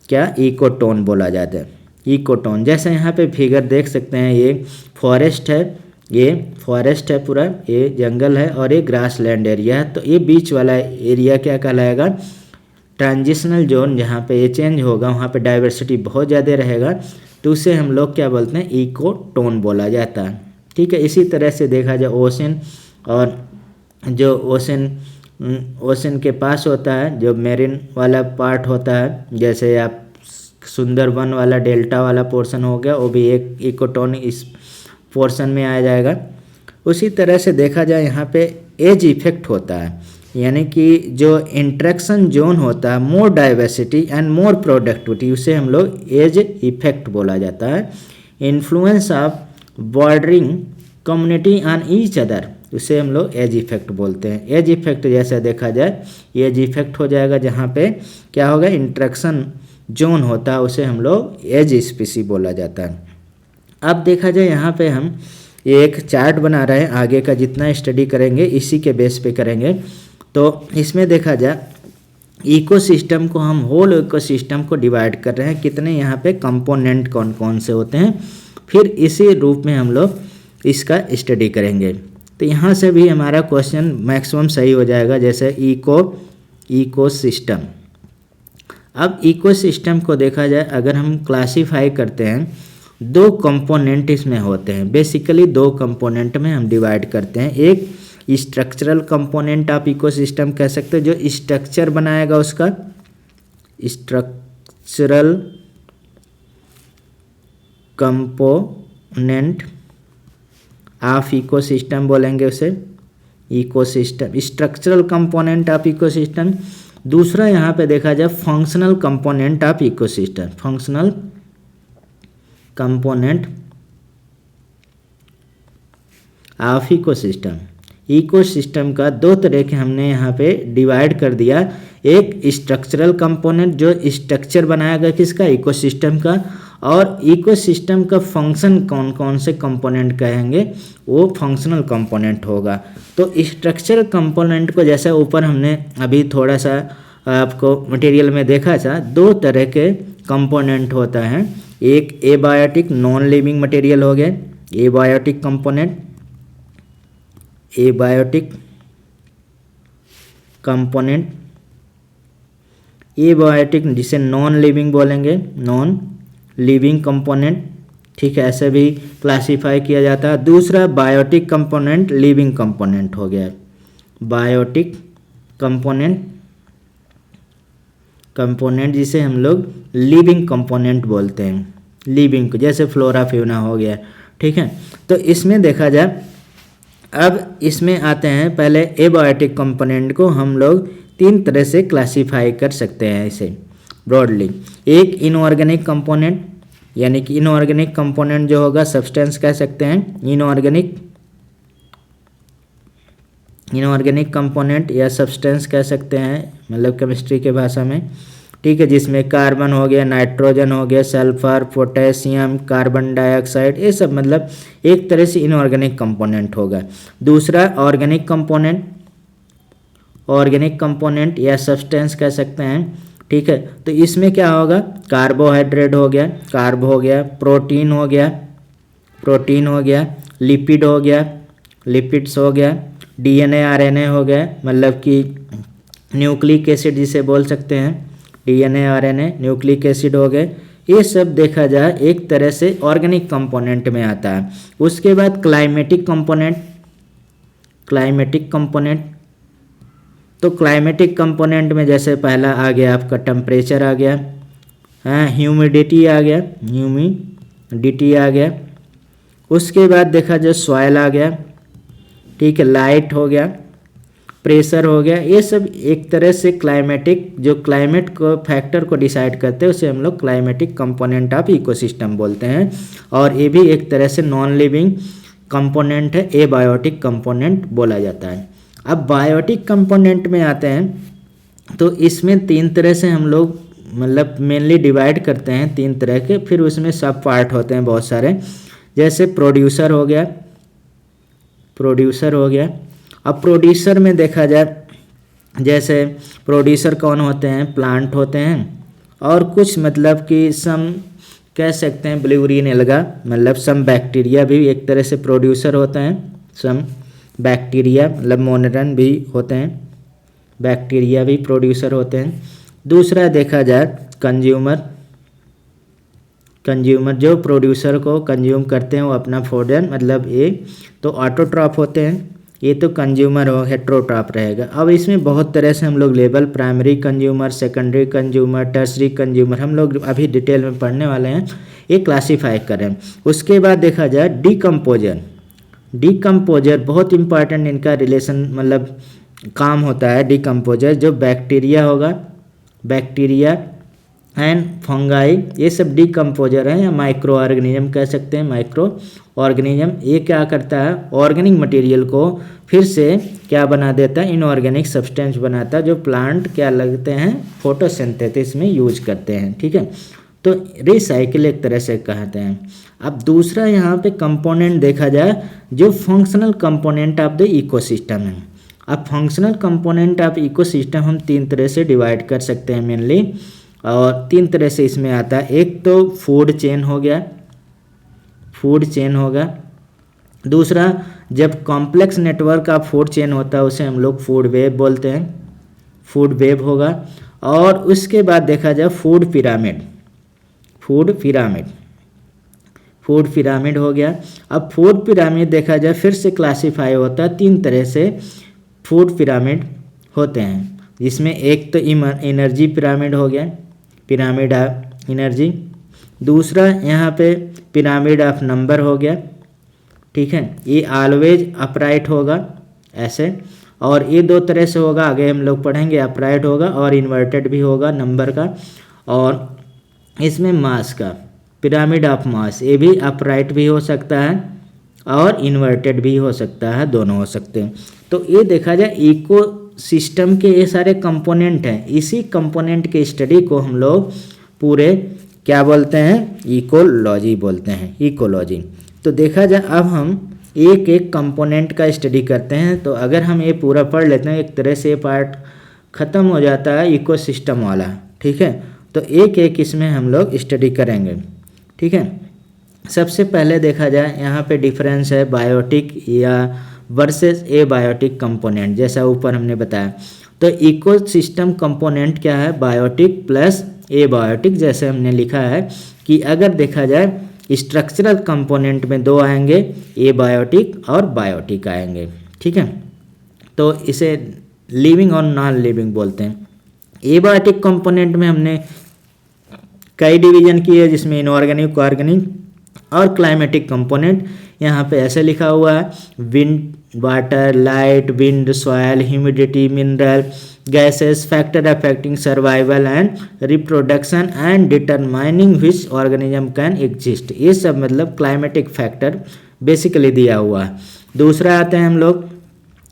क्या, इकोटोन बोला जाता है, इकोटोन। जैसे यहाँ पे फिगर देख सकते हैं, ये फॉरेस्ट है पूरा, ये जंगल है और ये ग्रासलैंड एरिया है। तो ये बीच वाला एरिया क्या कहलाएगा, ट्रांजिशनल जोन। जहाँ पे ये चेंज होगा वहाँ पे डाइवर्सिटी बहुत ज़्यादा रहेगा तो उसे हम लोग क्या बोलते हैं, इकोटोन बोला जाता है, ठीक है। इसी तरह से देखा जाए ओशन, और जो ओशन के पास होता है जो मेरीन वाला पार्ट होता है, जैसे आप सुंदरबन वाला डेल्टा वाला पोर्शन हो गया, वो भी एक इकोटोन इस पोर्शन में आ जाएगा। उसी तरह से देखा जाए यहाँ पे एज इफेक्ट होता है, यानी कि जो इंट्रैक्शन जोन होता है, मोर डाइवर्सिटी एंड मोर प्रोडक्टिविटी, उसे हम लोग एज इफेक्ट बोला जाता है। Influence of bordering community on each other, उसे हम लोग एज इफेक्ट बोलते हैं। एज इफेक्ट जैसे देखा जाए एज इफेक्ट हो जाएगा जहाँ पे क्या होगा, इंट्रैक्शन जोन होता है, उसे हम लोग एज स्पीसी बोला जाता है। अब देखा जाए यहाँ पे हम एक चार्ट बना रहे हैं, आगे का जितना स्टडी करेंगे इसी के बेस पे करेंगे। तो इसमें देखा जाए इकोसिस्टम को हम होल इकोसिस्टम को डिवाइड कर रहे हैं, कितने यहाँ पे कंपोनेंट कौन कौन से होते हैं, फिर इसी रूप में हम लोग इसका स्टडी करेंगे। तो यहाँ से भी हमारा क्वेश्चन मैक्सिमम सही हो जाएगा। जैसे इकोसिस्टम, अब इकोसिस्टम को देखा जाए अगर हम क्लासीफाई करते हैं, दो कंपोनेंट इसमें होते हैं, बेसिकली दो कंपोनेंट में हम डिवाइड करते हैं। एक स्ट्रक्चरल कंपोनेंट ऑफ इकोसिस्टम कह सकते हो, जो स्ट्रक्चर बनाएगा उसका, स्ट्रक्चरल कंपोनेंट ऑफ इकोसिस्टम बोलेंगे उसे, ecosystem, structural component of ecosystem. दूसरा यहाँ पे देखा जाए functional component of ecosystem, functional component of ecosystem. Ecosystem का दो तरह के हमने यहाँ पे डिवाइड कर दिया, एक स्ट्रक्चरल कंपोनेंट जो स्ट्रक्चर बनाएगा किसका, इकोसिस्टम का, और इकोसिस्टम का फंक्शन कौन कौन से कंपोनेंट कहेंगे वो फंक्शनल कंपोनेंट होगा। तो स्ट्रक्चरल कंपोनेंट को जैसा ऊपर हमने अभी थोड़ा सा आपको मटेरियल में देखा था, दो तरह के कंपोनेंट होता है, एक एबायोटिक नॉन लिविंग मटेरियल हो गया, abiotic component, abiotic component, abiotic जिसे नॉन लिविंग बोलेंगे, नॉन लिविंग कंपोनेंट, ठीक है, ऐसे भी क्लासीफाई किया जाता है। दूसरा बायोटिक कंपोनेंट, लिविंग कंपोनेंट हो गया, बायोटिक कंपोनेंट, कंपोनेंट जिसे हम लोग लिविंग कंपोनेंट बोलते हैं, लिविंग को, जैसे फ्लोरा फ्यूना हो गया, ठीक है। तो इसमें देखा जाए, अब इसमें आते हैं, पहले एबायोटिक कंपोनेंट को हम लोग तीन तरह से क्लासीफाई कर सकते हैं इसे ब्रॉडली। एक इनऑर्गेनिक कंपोनेंट, यानी कि इनऑर्गेनिक कंपोनेंट जो होगा सब्सटेंस कह सकते हैं, इनऑर्गेनिक कंपोनेंट या सब्सटेंस कह सकते हैं, मतलब केमिस्ट्री के भाषा में, ठीक है, जिसमें कार्बन हो गया, नाइट्रोजन हो गया, सल्फर, पोटेशियम, कार्बन डाइऑक्साइड, ये सब मतलब एक तरह से इनऑर्गेनिक कंपोनेंट होगा। दूसरा ऑर्गेनिक कंपोनेंट, ऑर्गेनिक कंपोनेंट या सब्सटेंस कह सकते हैं, ठीक है। तो इसमें क्या होगा, कार्बोहाइड्रेट हो गया, कार्ब हो गया, प्रोटीन हो गया, प्रोटीन हो गया, लिपिड हो गया, लिपिड्स हो गया, डीएनए आरएनए हो गया, मतलब कि न्यूक्लिक एसिड जिसे बोल सकते हैं, डीएनए आरएनए न्यूक्लिक एसिड हो गए, ये सब देखा जाए एक तरह से ऑर्गेनिक कंपोनेंट में आता है। उसके बाद क्लाइमेटिक कंपोनेंट, क्लाइमेटिक कंपोनेंट, तो क्लाइमेटिक कंपोनेंट में जैसे पहला आ गया आपका टेम्परेचर आ गया, हाँ, ह्यूमिडिटी आ गया, ह्यूमिडिटी आ गया। उसके बाद देखा जाए सॉइल आ गया, ठीक है, लाइट हो गया, प्रेशर हो गया, ये सब एक तरह से क्लाइमेटिक, जो क्लाइमेट को फैक्टर को डिसाइड करते हैं उसे हम लोग क्लाइमेटिक कंपोनेंट ऑफ इकोसिस्टम बोलते हैं। और ये भी एक तरह से नॉन लिविंग कंपोनेंट है, एबायोटिक कंपोनेंट बोला जाता है। अब बायोटिक कंपोनेंट में आते हैं, तो इसमें तीन तरह से हम लोग मतलब मेनली डिवाइड करते हैं, तीन तरह के, फिर उसमें सब पार्ट होते हैं बहुत सारे, जैसे प्रोड्यूसर हो गया, प्रोड्यूसर हो गया। अब प्रोड्यूसर में देखा जाए, जैसे प्रोड्यूसर कौन होते हैं, प्लांट होते हैं, और कुछ मतलब कि सम कह सकते हैं ब्लूरीन एल्गा, मतलब सम बैक्टीरिया भी एक तरह से प्रोड्यूसर होते हैं, सम बैक्टीरिया मतलब मोनरन भी होते हैं, बैक्टीरिया भी प्रोड्यूसर होते हैं। दूसरा देखा जाए कंज्यूमर, कंज्यूमर जो प्रोड्यूसर को कंज्यूम करते हैं वो अपना फूड मतलब ये तो ऑटोट्रॉफ होते हैं, ये तो कंज्यूमर हो, हेट्रोट्रॉफ रहेगा। अब इसमें बहुत तरह से हम लोग label, primary consumer, secondary consumer, tertiary consumer, हम लोग अभी डिटेल में पढ़ने वाले हैं, ये क्लासीफाई करें। उसके बाद देखा जाए डिकम्पोजर, डिकम्पोजर बहुत इंपॉर्टेंट इनका रिलेशन मतलब काम होता है। डिकम्पोजर जो बैक्टीरिया होगा, बैक्टीरिया एंड फंगाई, ये सब डिकम्पोजर हैं, या माइक्रो ऑर्गेनिज्म कह सकते हैं, माइक्रो ऑर्गेनिज्म। ये क्या करता है, ऑर्गेनिक मटेरियल को फिर से क्या बना देता है, इनऑर्गेनिक सब्सटेंस बनाता है, जो प्लांट क्या लगते हैं, फोटोसिंथेसिस में यूज करते हैं, ठीक है। तो रिसाइकिल एक तरह से कहते हैं। अब दूसरा यहाँ पे कंपोनेंट देखा जाए, जो functional component of the ecosystem है। अब फंक्शनल कंपोनेंट ऑफ इकोसिस्टम हम तीन तरह से डिवाइड कर सकते हैं मेनली, और तीन तरह से इसमें आता है। एक तो फूड चेन हो गया, फूड चेन होगा। दूसरा जब complex network of food chain होता है उसे हम लोग फूड वेब बोलते हैं, फूड वेब होगा। और उसके बाद देखा जाए food pyramid, food pyramid, food pyramid हो गया। अब फूड पिरामिड देखा जाए फिर से क्लासीफाई होता है, 3 तरह से फूड पिरामिड होते हैं, जिसमें एक तो एनर्जी पिरामिड हो गया, पिरामिड ऑफ एनर्जी। दूसरा यहाँ पे पिरामिड ऑफ नंबर हो गया, ठीक है, ये ऑलवेज अपराइट होगा ऐसे, और ये 2 तरह से होगा, आगे हम लोग पढ़ेंगे, अपराइट होगा और इन्वर्टेड भी होगा नंबर का। और इसमें मास का पिरामिड ऑफ मास, ये भी अपराइट भी हो सकता है और इन्वर्टेड भी हो सकता है, दोनों हो सकते हैं। तो ये देखा जाए इको सिस्टम के ये सारे कंपोनेंट हैं, इसी कंपोनेंट के स्टडी को हम लोग पूरे क्या बोलते हैं, इकोलॉजी बोलते हैं, इकोलॉजी। तो देखा जाए अब हम एक एक कंपोनेंट का स्टडी करते हैं। तो अगर हम ये पूरा पढ़ लेते हैं, एक तरह से ये पार्ट ख़त्म हो जाता है इकोसिस्टम वाला, ठीक है। तो एक एक इसमें हम लोग स्टडी करेंगे, ठीक है। सबसे पहले देखा जाए यहाँ पे डिफरेंस है बायोटिक या वर्सेस एबायोटिक कंपोनेंट, जैसा ऊपर हमने बताया। तो इकोसिस्टम कंपोनेंट क्या है, बायोटिक प्लस एबायोटिक, जैसे हमने लिखा है कि अगर देखा जाए स्ट्रक्चरल कंपोनेंट में 2 आएंगे, एबायोटिक और बायोटिक आएंगे, ठीक है। तो इसे लिविंग और नॉन लिविंग बोलते हैं। एबायोटिक कंपोनेंट में हमने कई डिवीजन किए, जिसमें इनऑर्गेनिक, ऑर्गेनिक और क्लाइमेटिक कंपोनेंट। यहाँ पे ऐसे लिखा हुआ है, wind, water, light, wind, soil, humidity, mineral, gases, factor affecting survival and reproduction and determining which organism can exist. ये सब मतलब क्लाइमेटिक फैक्टर बेसिकली दिया हुआ है। दूसरा आते हैं हम लोग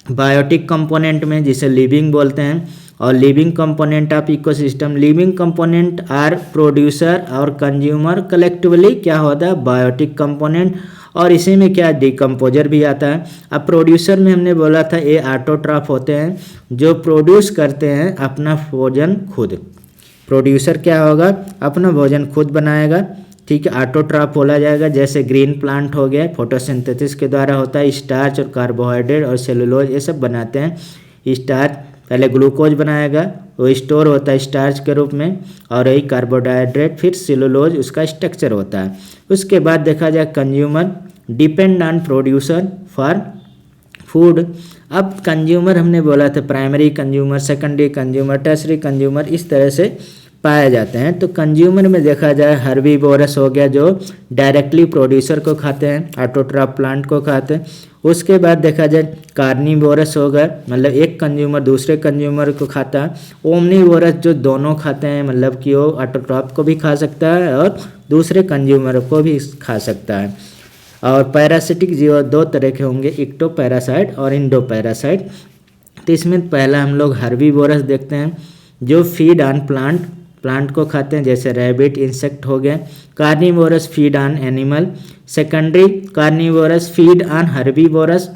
बायोटिक कंपोनेंट में, जिसे लिविंग बोलते हैं, और living component of ecosystem. Living component are producer और कंज्यूमर कलेक्टिवली क्या होता है, बायोटिक कंपोनेंट। और इसी में क्या डिकम्पोजर भी आता है। अब प्रोड्यूसर में हमने बोला था ये ऑटोट्रॉफ होते हैं, जो प्रोड्यूस करते हैं अपना भोजन खुद। प्रोड्यूसर क्या होगा, अपना भोजन खुद बनाएगा, ठीक है। ऑटोट्रॉफ बोला जाएगा, जैसे ग्रीन प्लांट हो गया, फोटोसिंथेसिस के द्वारा होता है, स्टार्च और कार्बोहाइड्रेट और सेलुलोज ये सब बनाते हैं। स्टार्च पहले ग्लूकोज बनाएगा, वो स्टोर होता है स्टार्च के रूप में, और यही कार्बोहाइड्रेट फिर सेलुलोज उसका स्ट्रक्चर होता है। उसके बाद देखा जाए consumer depend on producer for food. अब कंज्यूमर हमने बोला था primary consumer, secondary consumer, tertiary consumer, इस तरह से पाए जाते हैं। तो कंज्यूमर में देखा जाए हर्बीवोरस हो गया, जो डायरेक्टली प्रोड्यूसर को खाते हैं, ऑटोट्रॉफ प्लांट को खाते हैं। उसके बाद देखा जाए कार्निवोरस हो गया, मतलब एक कंज्यूमर दूसरे कंज्यूमर को खाता है। ओमनीवोरस जो दोनों खाते हैं, मतलब कि वो ऑटोट्रॉफ को भी खा सकता है और दूसरे कंज्यूमर को भी खा सकता है। और पैरासिटिक जीव 2 तरह के होंगे, इक्टो पैरासाइट और इंडो पैरासाइट। तो इसमें पहला हम लोग हर्बीवोरस देखते हैं, जो फीड ऑन प्लांट को खाते हैं, जैसे रैबिट, इंसेक्ट हो गए। Carnivorous feed on animal. Secondary carnivorous feed on herbivorous,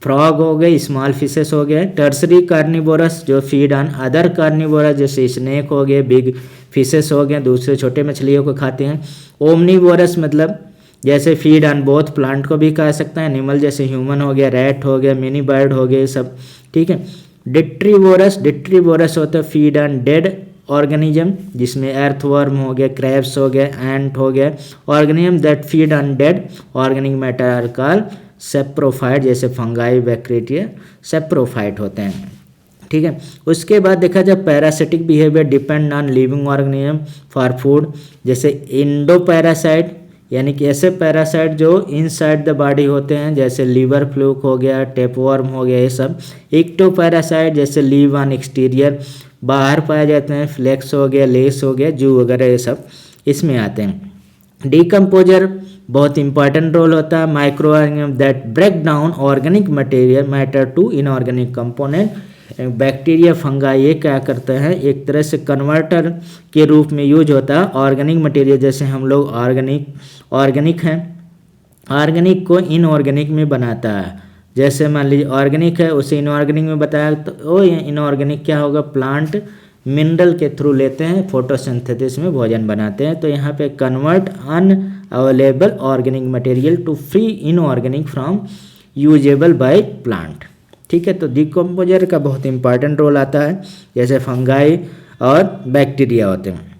frog हो गए, स्मॉल फिशेस हो गए। टर्सरी कार्निवोरस जो फीड ऑन अदर कार्निवोरस, जैसे स्नेक हो गए, बिग फिशेस हो गए, दूसरे छोटे मछलियों को खाते हैं। ओमनीवोरस मतलब जैसे फीड ऑन बोथ, प्लांट को भी खा सकता है, एनिमल जैसे ह्यूमन हो गया, रैट हो गया, मिनी बर्ड हो गए, सब, ठीक है। डिट्रीवोरस होता है फीड ऑन डेड ऑर्गेनिज्म, जिसमें अर्थवर्म हो गया, क्रैब्स हो गया, एंट हो गया। Organism that feed on dead organic matter are called saprophyte, जैसे फंगाई, बैक्टीरिया सेप्रोफाइट होते हैं, ठीक है। उसके बाद देखा जाए parasitic behaviour depend on living organism for food, जैसे इंडो पैरासाइट, यानी कि ऐसे पैरासाइट जो इनसाइड द बॉडी होते हैं, जैसे लीवर फ्लूक हो गया, टेपवर्म हो गया, ये सब। इक्टो पैरासाइट जैसे लीव ऑन एक्सटीरियर, बाहर पाए जाते हैं, फ्लेक्स हो गया, लेस हो गया, जू वगैरह, ये सब इसमें आते हैं। डिकम्पोजर बहुत इंपॉर्टेंट रोल होता है, micro organism that break down organic material matter to inorganic component. Bacteria, fungi ये क्या करते हैं, एक तरह से कन्वर्टर के रूप में यूज होता है ऑर्गेनिक मटेरियल। जैसे हम लोग ऑर्गेनिक हैं, ऑर्गेनिक को इनऑर्गेनिक में बनाता है। जैसे मान लीजिए ऑर्गेनिक है, उसे इनऑर्गेनिक में बताया, तो वो इनऑर्गेनिक क्या होगा, प्लांट मिनरल के थ्रू लेते हैं, फोटोसिंथेसिस में भोजन बनाते हैं। तो यहाँ पे convert unavailable organic material to free inorganic from usable by plant, ठीक है। तो डिकम्पोजर का बहुत इंपॉर्टेंट रोल आता है, जैसे फंगाई और बैक्टीरिया होते हैं।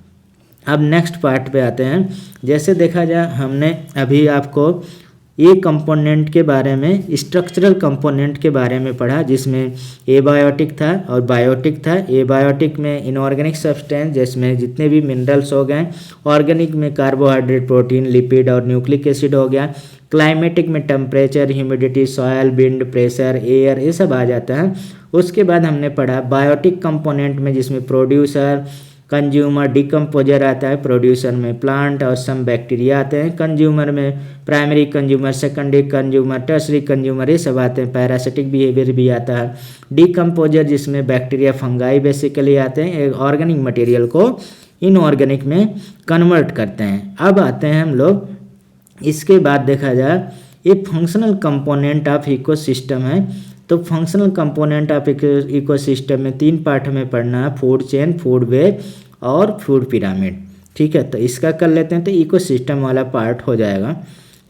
अब नेक्स्ट पार्ट पे आते हैं। जैसे देखा जाए हमने अभी आपको ये कंपोनेंट के बारे में, स्ट्रक्चरल कंपोनेंट के बारे में पढ़ा, जिसमें एबायोटिक था और बायोटिक था। एबायोटिक में इनऑर्गेनिक सब्सटेंस जिसमें जितने भी मिनरल्स हो गए, ऑर्गेनिक में कार्बोहाइड्रेट, प्रोटीन, लिपिड और न्यूक्लिक एसिड हो गया, क्लाइमेटिक में temperature, humidity, soil, wind, pressure, air, ये सब आ जाता है। उसके बाद हमने पढ़ा बायोटिक कंपोनेंट में, जिसमें प्रोड्यूसर, कंज्यूमर, डिकम्पोजर आता है। प्रोड्यूसर में प्लांट और सम बैक्टीरिया आते हैं। कंज्यूमर में primary consumer, secondary consumer, tertiary consumer, ये सब आते हैं। पैरासिटिक बिहेवियर भी आता है। डिकम्पोजर जिसमें बैक्टीरिया, फंगाई बेसिकली आते हैं, ऑर्गेनिक मटेरियल को इनऑर्गेनिक में कन्वर्ट करते हैं। अब आते हैं हम लोग, इसके बाद देखा जाए ये फंक्शनल कंपोनेंट ऑफ इकोसिस्टम है। तो फंक्शनल कंपोनेंट ऑफ इकोसिस्टम में 3 पार्ट हमें पढ़ना है, फूड चेन, फूड वेब और फूड पिरामिड। ठीक है, तो इसका कर लेते हैं तो इकोसिस्टम वाला पार्ट हो जाएगा।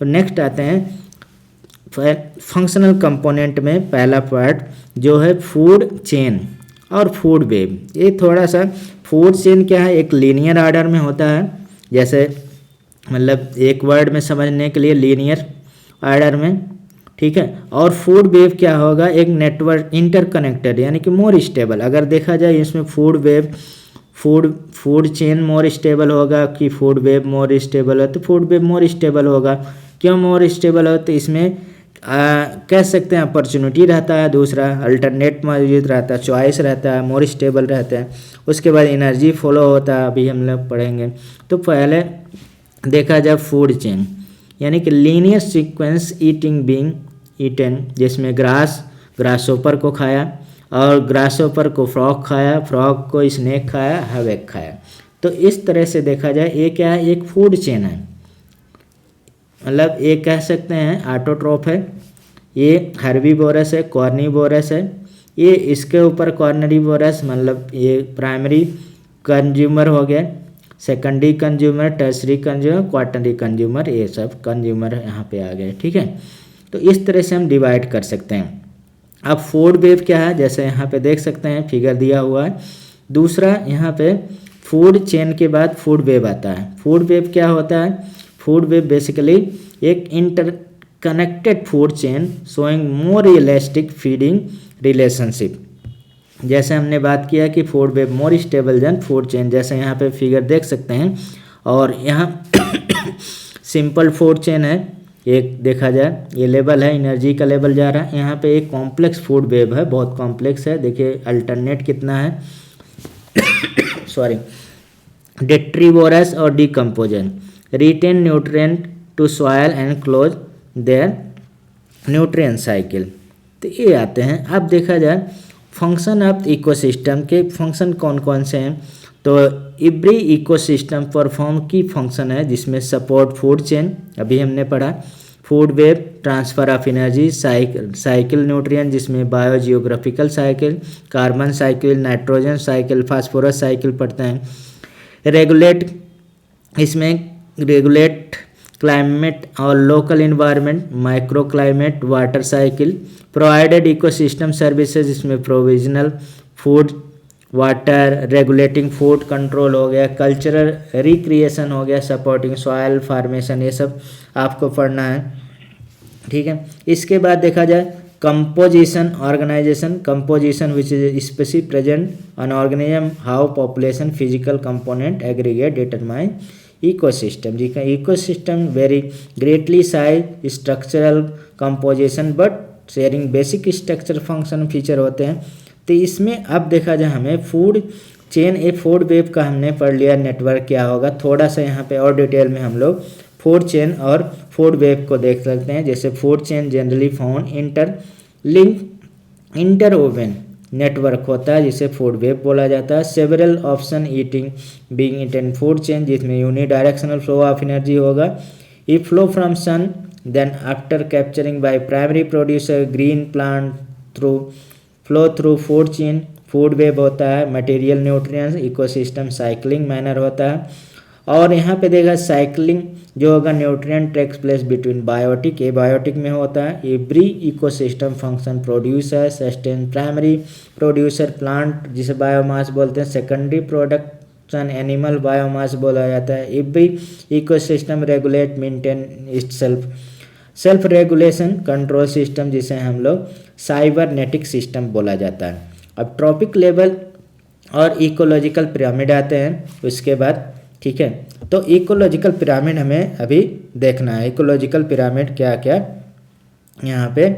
तो नेक्स्ट आते हैं फंक्शनल कंपोनेंट में पहला पार्ट जो है फूड चेन और फूड वेब। ये थोड़ा सा, फूड चेन क्या है, एक लीनियर ऑर्डर में होता है, जैसे मतलब एक वर्ड में समझने के लिए लीनियर ऑर्डर में। ठीक है, और फूड वेब क्या होगा, एक नेटवर्क इंटरकनेक्टेड, यानी कि मोर स्टेबल। अगर देखा जाए इसमें food web, food chain more stable होगा कि फूड वेब मोर स्टेबल है, तो फूड वेब मोर स्टेबल होगा। क्यों मोर स्टेबल हो, तो इसमें कह सकते हैं अपॉर्चुनिटी रहता है, दूसरा अल्टरनेट मौजूद रहता है, चॉइस रहता है, मोर स्टेबल रहता है। उसके बाद एनर्जी फ्लो होता है, अभी हम लोग पढ़ेंगे। तो पहले देखा जाए फूड चेन, यानी कि linear sequence eating being eaten, जिसमें ग्रासोपर को खाया और ग्रासोपर को फ्रॉग खाया, फ्रॉग को स्नेक खाया, हैवेक खाया। तो इस तरह से देखा जाए ये क्या है, एक फूड चेन है। मतलब ये कह सकते हैं ऑटोट्रॉफ है, ये हर्बीवोरस है, कॉर्निवोरस है। ये इसके ऊपर कॉर्निवोरस मतलब ये प्राइमरी कंज्यूमर हो गया, secondary consumer, tertiary consumer, quaternary consumer, ये सब कंज्यूमर यहाँ पे आ गए। ठीक है, तो इस तरह से हम डिवाइड कर सकते हैं। अब फूड वेब क्या है, जैसे यहाँ पे देख सकते हैं फिगर दिया हुआ है। दूसरा यहाँ पे फूड चेन के बाद फूड वेब आता है। फूड वेब क्या होता है, फूड वेब बेसिकली एक इंटरकनेक्टेड फूड चेन शोइंग मोर इलास्टिक फीडिंग रिलेशनशिप। जैसे हमने बात किया कि food web more stable then food chain, जैसे यहाँ पे फिगर देख सकते हैं। और यहाँ सिंपल फूड चेन है, एक देखा जाए ये लेवल है, एनर्जी का लेवल जा रहा है। यहाँ पे एक कॉम्प्लेक्स फूड वेब है, बहुत कॉम्प्लेक्स है। देखिए अल्टरनेट कितना है सॉरी, डेट्रीवोरस और decomposers, retain nutrient to soil and close their nutrient cycle. तो ये आते हैं। अब देखा जाए फंक्शन ऑफ इकोसिस्टम के फंक्शन कौन कौन से हैं, तो every ecosystem perform key function है, जिसमें सपोर्ट फूड चेन अभी हमने पढ़ा, food web transfer of energy, cycle nutrient जिसमें biogeographical cycle, carbon cycle, nitrogen cycle, phosphorus cycle पढ़ते हैं, रेगुलेट इसमें रेगुलेट क्लाइमेट और local environment, micro climate, water cycle, provided ecosystem services इसमें provisional food, water, regulating food control हो गया, कल्चरल रिक्रिएशन हो गया, सपोर्टिंग सॉयल फॉर्मेशन, ये सब आपको पढ़ना है। ठीक है, इसके बाद देखा जाए composition organization, composition which is specially present on organism, how population, physical component, aggregate determine ecosystem. जी का ecosystem very greatly size, structural composition but sharing basic structure function feature होते हैं। तो इसमें अब देखा जाए हमें food chain, a food web का हमने पढ़ लिया नेटवर्क क्या होगा। थोड़ा सा यहाँ पे और डिटेल में हम लोग फूड चेन और फूड वेब को देख सकते हैं। जैसे food chain generally found interlink interwoven network होता है, जिसे फूड वेब बोला जाता है। Several option eating being eaten food chain, जिसमें यूनिडायरेक्शनल फ्लो ऑफ एनर्जी होगा। ई flow from sun then after capturing by primary producer green plant through flow through food chain, food web होता है। Material nutrients ecosystem cycling manner होता है। और यहाँ पे देखा साइक्लिंग जो होगा nutrient takes place between biotic, abiotic में होता है। Every ecosystem function producer sustain primary producer plant जिसे बायोमास बोलते हैं, secondary product consumption, animal biomass बोला जाता है। इफ भी ecosystem regulate maintain itself, self regulation control system जिसे हम लोग साइबरनेटिक सिस्टम बोला जाता है। अब ट्रॉपिक लेवल और इकोलॉजिकल पिरामिड आते हैं उसके बाद, ठीक है। तो इकोलॉजिकल पिरामिड हमें अभी देखना है, इकोलॉजिकल पिरामिड क्या क्या यहाँ पे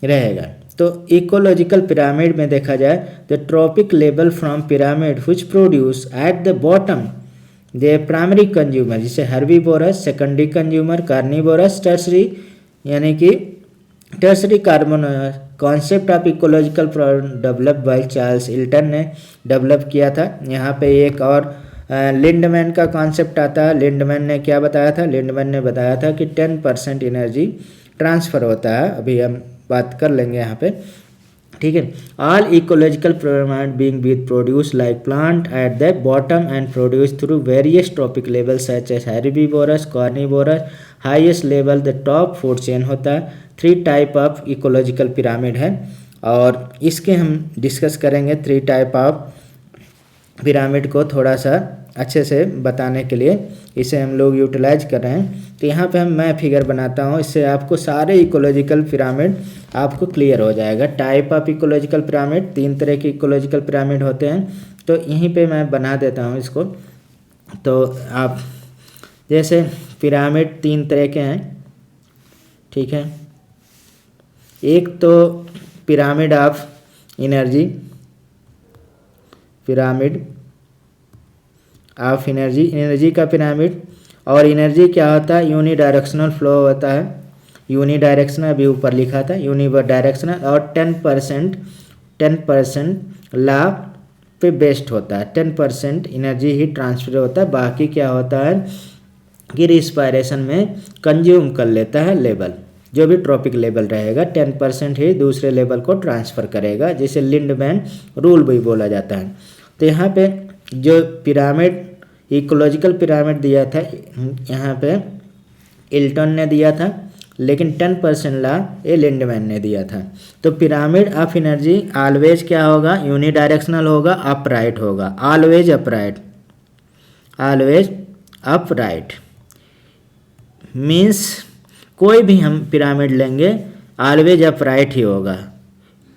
रहेगा। तो इकोलॉजिकल पिरामिड में देखा जाए the trophic level from pyramid which produce at the bottom the primary consumer, जिसे herbivorous, secondary consumer, carnivorous, tertiary, यानी कि tertiary carbon. Concept of ecological develop by Charles Elton ने डेवलप किया था। यहाँ पे एक और लिंडमैन का कॉन्सेप्ट आता है। लिंडमैन ने क्या बताया था? लिंडमैन ने बताया था कि 10% एनर्जी ट्रांसफ़र होता है, अभी हम बात कर लेंगे यहाँ पे, ठीक है। All ecological pyramid being with produce like plant at the bottom and produce through various trophic level such as herbivorous, carnivorous, highest level the top food chain होता है। 3 टाइप ऑफ इकोलॉजिकल पिरामिड है और इसके हम डिस्कस करेंगे 3 टाइप ऑफ पिरामिड को थोड़ा सा अच्छे से बताने के लिए इसे हम लोग यूटिलाइज कर रहे हैं। तो यहाँ पे मैं फिगर बनाता हूँ, इससे आपको सारे इकोलॉजिकल पिरामिड आपको क्लियर हो जाएगा। टाइप ऑफ इकोलॉजिकल पिरामिड, 3 तरह के इकोलॉजिकल पिरामिड होते हैं। तो यहीं पे मैं बना देता हूँ इसको। तो आप जैसे पिरामिड 3 तरह के हैं, ठीक है। एक तो pyramid of energy, pyramid of energy, energy का पिरामिड। और एनर्जी क्या होता है? यूनिडायरेक्शनल फ्लो होता है। यूनिडायरेक्शनल अभी ऊपर लिखा था, यूनिडायरेक्शनल, और 10% ला पे बेस्ड होता है। 10% एनर्जी ही ट्रांसफर होता है, बाकी क्या होता है कि रिस्पायरेशन में कंज्यूम कर लेता है लेवल। जो भी ट्रॉपिक लेवल रहेगा 10% ही दूसरे लेवल को ट्रांसफ़र करेगा, जिसे लिंडमैन रूल भी बोला जाता है। तो यहाँ पे जो पिरामिड, इकोलॉजिकल पिरामिड दिया था यहाँ पे इल्टन ने दिया था, लेकिन 10% ला ये लिंडमैन ने दिया था। तो पिरामिड ऑफ एनर्जी ऑलवेज क्या होगा? यूनिडायरेक्शनल होगा, अपराइट होगा, always upright, always upright. Means कोई भी हम पिरामिड लेंगे ऑलवेज अपराइट ही होगा।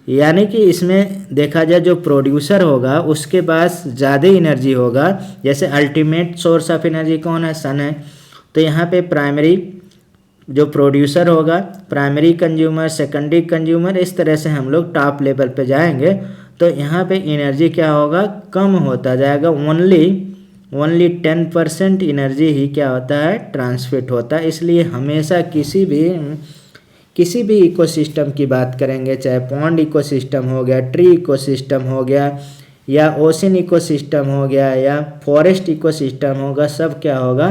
यानी कि इसमें देखा जाए जो प्रोड्यूसर होगा उसके पास ज़्यादा एनर्जी होगा। जैसे अल्टीमेट सोर्स ऑफ एनर्जी कौन है? सन है। तो यहाँ पे प्राइमरी जो प्रोड्यूसर होगा, प्राइमरी कंज्यूमर, सेकेंडरी कंज्यूमर, इस तरह से हम लोग टॉप लेवल पे जाएंगे। तो यहाँ पे एनर्जी क्या होगा? कम होता जाएगा। ओनली 10% एनर्जी ही क्या होता है? ट्रांसमिट होता है। इसलिए हमेशा किसी भी इकोसिस्टम की बात करेंगे, चाहे पॉन्ड इकोसिस्टम हो गया, ट्री इकोसिस्टम हो गया, या ओशन इकोसिस्टम हो गया, या फॉरेस्ट इकोसिस्टम होगा, सब क्या होगा?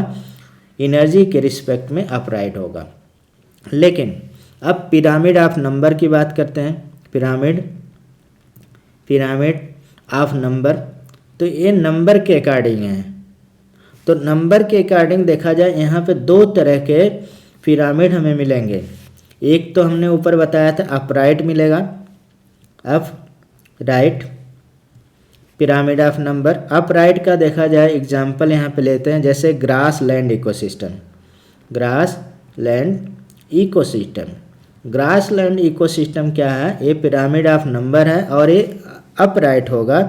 एनर्जी के रिस्पेक्ट में अपराइट होगा। लेकिन अब पिरामिड ऑफ नंबर की बात करते हैं। पिरामिड ऑफ नंबर, तो ये नंबर के अकॉर्डिंग है। तो नंबर के अकॉर्डिंग देखा जाए यहाँ पे 2 तरह के पिरामिड हमें मिलेंगे। एक तो हमने ऊपर बताया था अपराइट मिलेगा, upright pyramid of number. Upright का देखा जाए एग्जांपल यहाँ पे लेते हैं, जैसे grass land ecosystem. Grass land ecosystem, grass land ecosystem क्या है? ये पिरामिड ऑफ नंबर है और ये अपराइट होगा।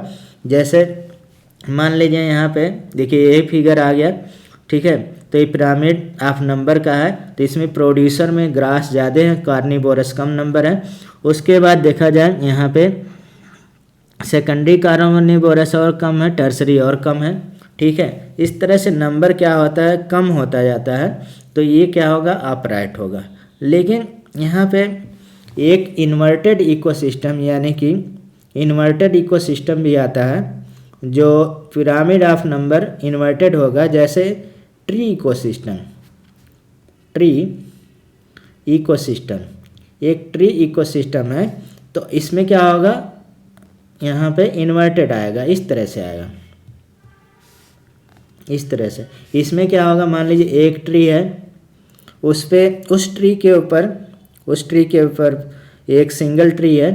जैसे मान लीजिए यहाँ पे देखिए ये फिगर आ गया, ठीक है। तो ये पिरामिड ऑफ नंबर का है। तो इसमें प्रोड्यूसर में ग्रास ज़्यादा है, कार्निवोरस कम नंबर है। उसके बाद देखा जाए यहाँ पे सेकेंडरी कार्निवोरस और कम है, टर्सरी और कम है, ठीक है। इस तरह से नंबर क्या होता है? कम होता जाता है। तो ये क्या होगा? अपराइट होगा। लेकिन यहाँ पे एक इन्वर्टेड इकोसिस्टम, यानी कि इन्वर्टेड इकोसिस्टम भी आता है, जो पिरामिड ऑफ नंबर इन्वर्टेड होगा। जैसे ट्री इकोसिस्टम, ट्री इकोसिस्टम एक ट्री इकोसिस्टम है। तो इसमें क्या होगा? यहाँ पे इन्वर्टेड आएगा, इस तरह से आएगा, इस तरह से। इसमें क्या होगा? मान लीजिए एक ट्री है, उस ट्री के ऊपर एक सिंगल ट्री है।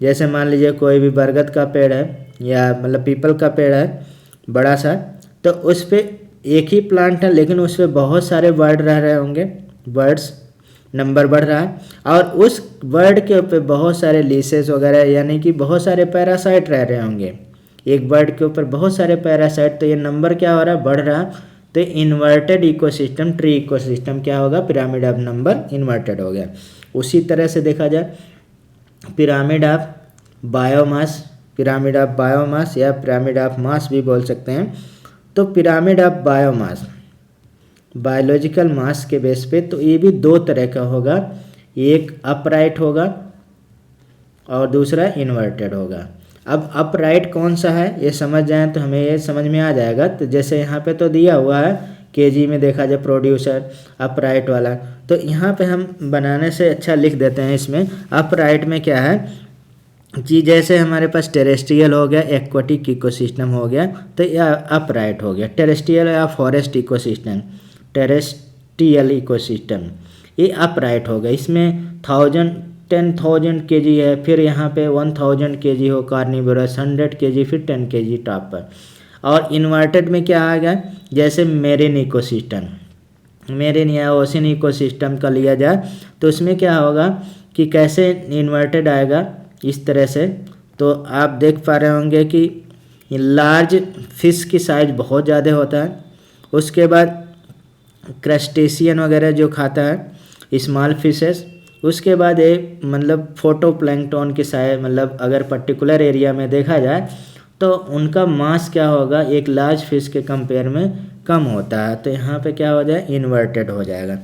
जैसे मान लीजिए कोई भी बरगद का पेड़ है या मतलब पीपल का पेड़ है, बड़ा सा, तो उस पर एक ही प्लांट है लेकिन उस पर बहुत सारे बर्ड रह रहे होंगे, बर्ड्स नंबर बढ़ रहा है, और उस बर्ड के ऊपर बहुत सारे लीसेस वगैरह यानी कि बहुत सारे पैरासाइट रह रहे होंगे, एक बर्ड के ऊपर बहुत सारे पैरासाइट, तो ये नंबर क्या हो रहा है, बढ़ रहा है। तो इन्वर्टेड इकोसिस्टम, ट्री इकोसिस्टम क्या होगा, पिरामिड ऑफ नंबर इन्वर्टेड हो गया। उसी तरह से देखा जाए pyramid of biomass, pyramid of biomass या पिरामिड ऑफ मास भी बोल सकते हैं। तो पिरामिड ऑफ बायोमास, बायोलॉजिकल मास के बेस पे, तो ये भी दो तरह का होगा, एक अपराइट होगा और दूसरा इन्वर्टेड होगा। अब अपराइट कौन सा है ये समझ जाएं तो हमें ये समझ में आ जाएगा। तो जैसे यहाँ पे तो दिया हुआ है केजी में, देखा जाए प्रोड्यूसर अपराइट वाला, तो यहाँ पे हम बनाने से अच्छा लिख देते हैं इसमें। अपराइट में क्या है कि जैसे हमारे पास टेरेस्ट्रियल हो गया, एक्वाटिक इकोसिस्टम हो गया, तो यह अपराइट हो गया। टेरेस्ट्रियल या फॉरेस्ट इकोसिस्टम, टेरेस्ट्रियल इकोसिस्टम ये अपराइट होगा। इसमें 10,000 kg है, फिर यहाँ पे 1000 kg हो कार्निवोरस, 100 kg, फिर 10 kg टॉप पर। और इन्वर्टेड में क्या आ गया, जैसे मेरीन इकोसिस्टम, मेरीन या ओशन इकोसिस्टम का लिया जाए तो उसमें क्या होगा कि कैसे इन्वर्टेड आएगा इस तरह से। तो आप देख पा रहे होंगे कि लार्ज फिश की साइज बहुत ज़्यादा होता है, उसके बाद क्रस्टेशियन वगैरह जो खाता है, स्मॉल फिशेस, उसके बाद एक मतलब फोटो प्लैंकटन की साइज, मतलब अगर पर्टिकुलर एरिया में देखा जाए तो उनका मास क्या होगा, एक लार्ज फिश के कंपेयर में कम होता है। तो यहाँ पे क्या हो जाए, इन्वर्टेड हो जाएगा।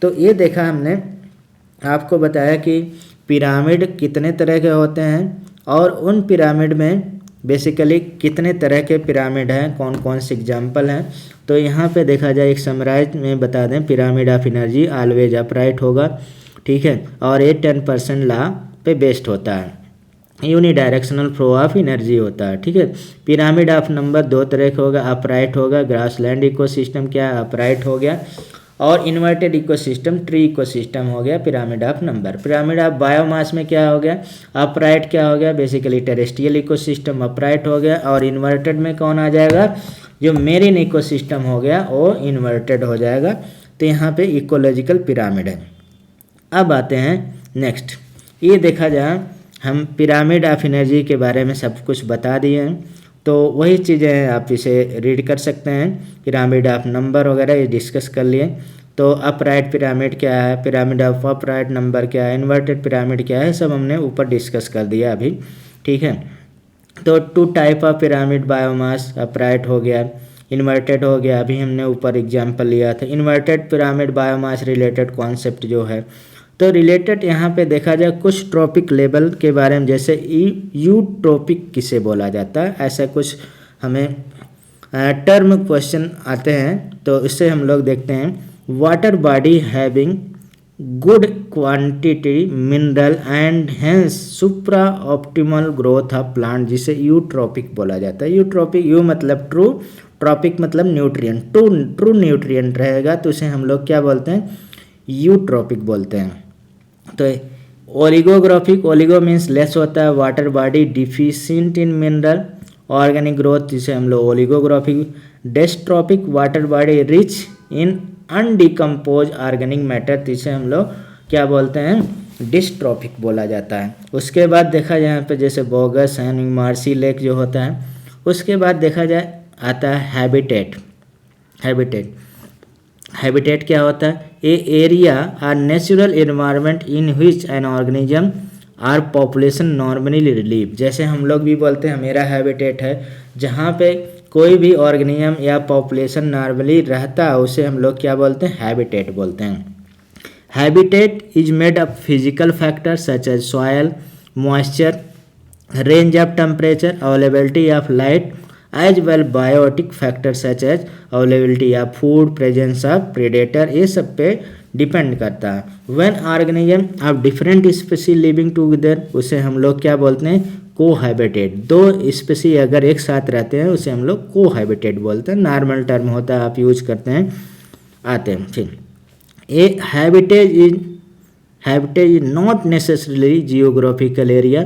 तो ये देखा हमने, आपको बताया कि पिरामिड कितने तरह के होते हैं और उन पिरामिड में बेसिकली कितने तरह के पिरामिड हैं, कौन कौन से एग्जाम्पल हैं। तो यहाँ पे देखा जाए एक समराइज में बता दें, pyramid of energy always upright होगा, ठीक है, और ये 10% लॉ पे बेस्ड होता है, यूनिडायरेक्शनल फ्लो ऑफ एनर्जी होता है, ठीक है। पिरामिड ऑफ नंबर दो तरह का होगा, अपराइट होगा, ग्रासलैंड इकोसिस्टम क्या अपराइट हो गया, और इन्वर्टेड इकोसिस्टम ट्री इकोसिस्टम हो गया pyramid of number. Pyramid of biomass में क्या हो गया, अपराइट क्या हो गया, बेसिकली टेरेस्ट्रियल इकोसिस्टम अपराइट हो गया, और इन्वर्टेड में कौन आ जाएगा, जो मेरीन इकोसिस्टम हो गया वो इन्वर्टेड हो जाएगा। तो यहाँ पे इकोलॉजिकल पिरामिड है। अब आते हैं नेक्स्ट, ये देखा जाए हम पिरामिड ऑफ एनर्जी के बारे में सब कुछ बता दिए हैं, तो वही चीज़ें हैं, आप इसे रीड कर सकते हैं। पिरामिड ऑफ नंबर वगैरह ये डिस्कस कर लिए। तो अपराइट पिरामिड क्या है, पिरामिड ऑफ अपराइट नंबर क्या है, इन्वर्टेड पिरामिड क्या है, सब हमने ऊपर डिस्कस कर दिया अभी, ठीक है। तो 2 type of pyramid, biomass upright हो गया, इन्वर्टेड हो गया, अभी हमने ऊपर एग्जाम्पल लिया था। Inverted pyramid biomass related concept जो है, तो रिलेटेड यहाँ पे देखा जाए कुछ ट्रॉपिक लेवल के बारे में, जैसे यूट्रॉपिक किसे बोला जाता है, ऐसा कुछ हमें टर्म क्वेश्चन आते हैं। तो इससे हम लोग देखते हैं, water body having good quantity mineral and hence supra optimal growth of plant, जिसे यूट्रॉपिक बोला जाता है। यूट्रॉपिक, यू मतलब ट्रू, ट्रॉपिक मतलब न्यूट्रिएंट, ट्रू न्यूट्रिएंट रहेगा तो इसे हम लोग क्या बोलते हैं, यूट्रॉपिक बोलते हैं। तो ओलिगोग्राफिक, ओलिगो मीन्स लेस होता है, water body deficient in mineral organic growth, जिसे हम लोग oligotrophic. Dystrophic, water body rich in undecompose organic matter, जिसे हम लोग क्या बोलते हैं, डिस्ट्रॉपिक बोला जाता है। उसके बाद देखा जाए यहाँ पे जैसे बोगस एंड मार्सी लेक जो होता है। उसके बाद देखा जाए आता है हैबिटेट। हैबिटेट क्या होता है, a area or natural environment in which an organism or population normally live, जैसे हम लोग भी बोलते हैं मेरा हैबिटेट है, जहाँ पे कोई भी ऑर्गेनिज्म या पॉपुलेशन नॉर्मली रहता है उसे हम लोग क्या बोलते हैं, हैबिटेट बोलते हैं। Habitat is made up physical factor such as soil, moisture, range of temperature, availability of light, as well biotic factor such as availability of food, presence of predator, ये सब पे डिपेंड करता है। When organism of different species living together, उसे हम लोग क्या बोलते हैं, कोहैबिटेट। दो स्पीसी अगर एक साथ रहते हैं उसे हम लोग कोहैबिटेट बोलते हैं, नॉर्मल टर्म होता है, आप यूज करते हैं, आते हैं। फिर a habitat is not necessarily geographical area,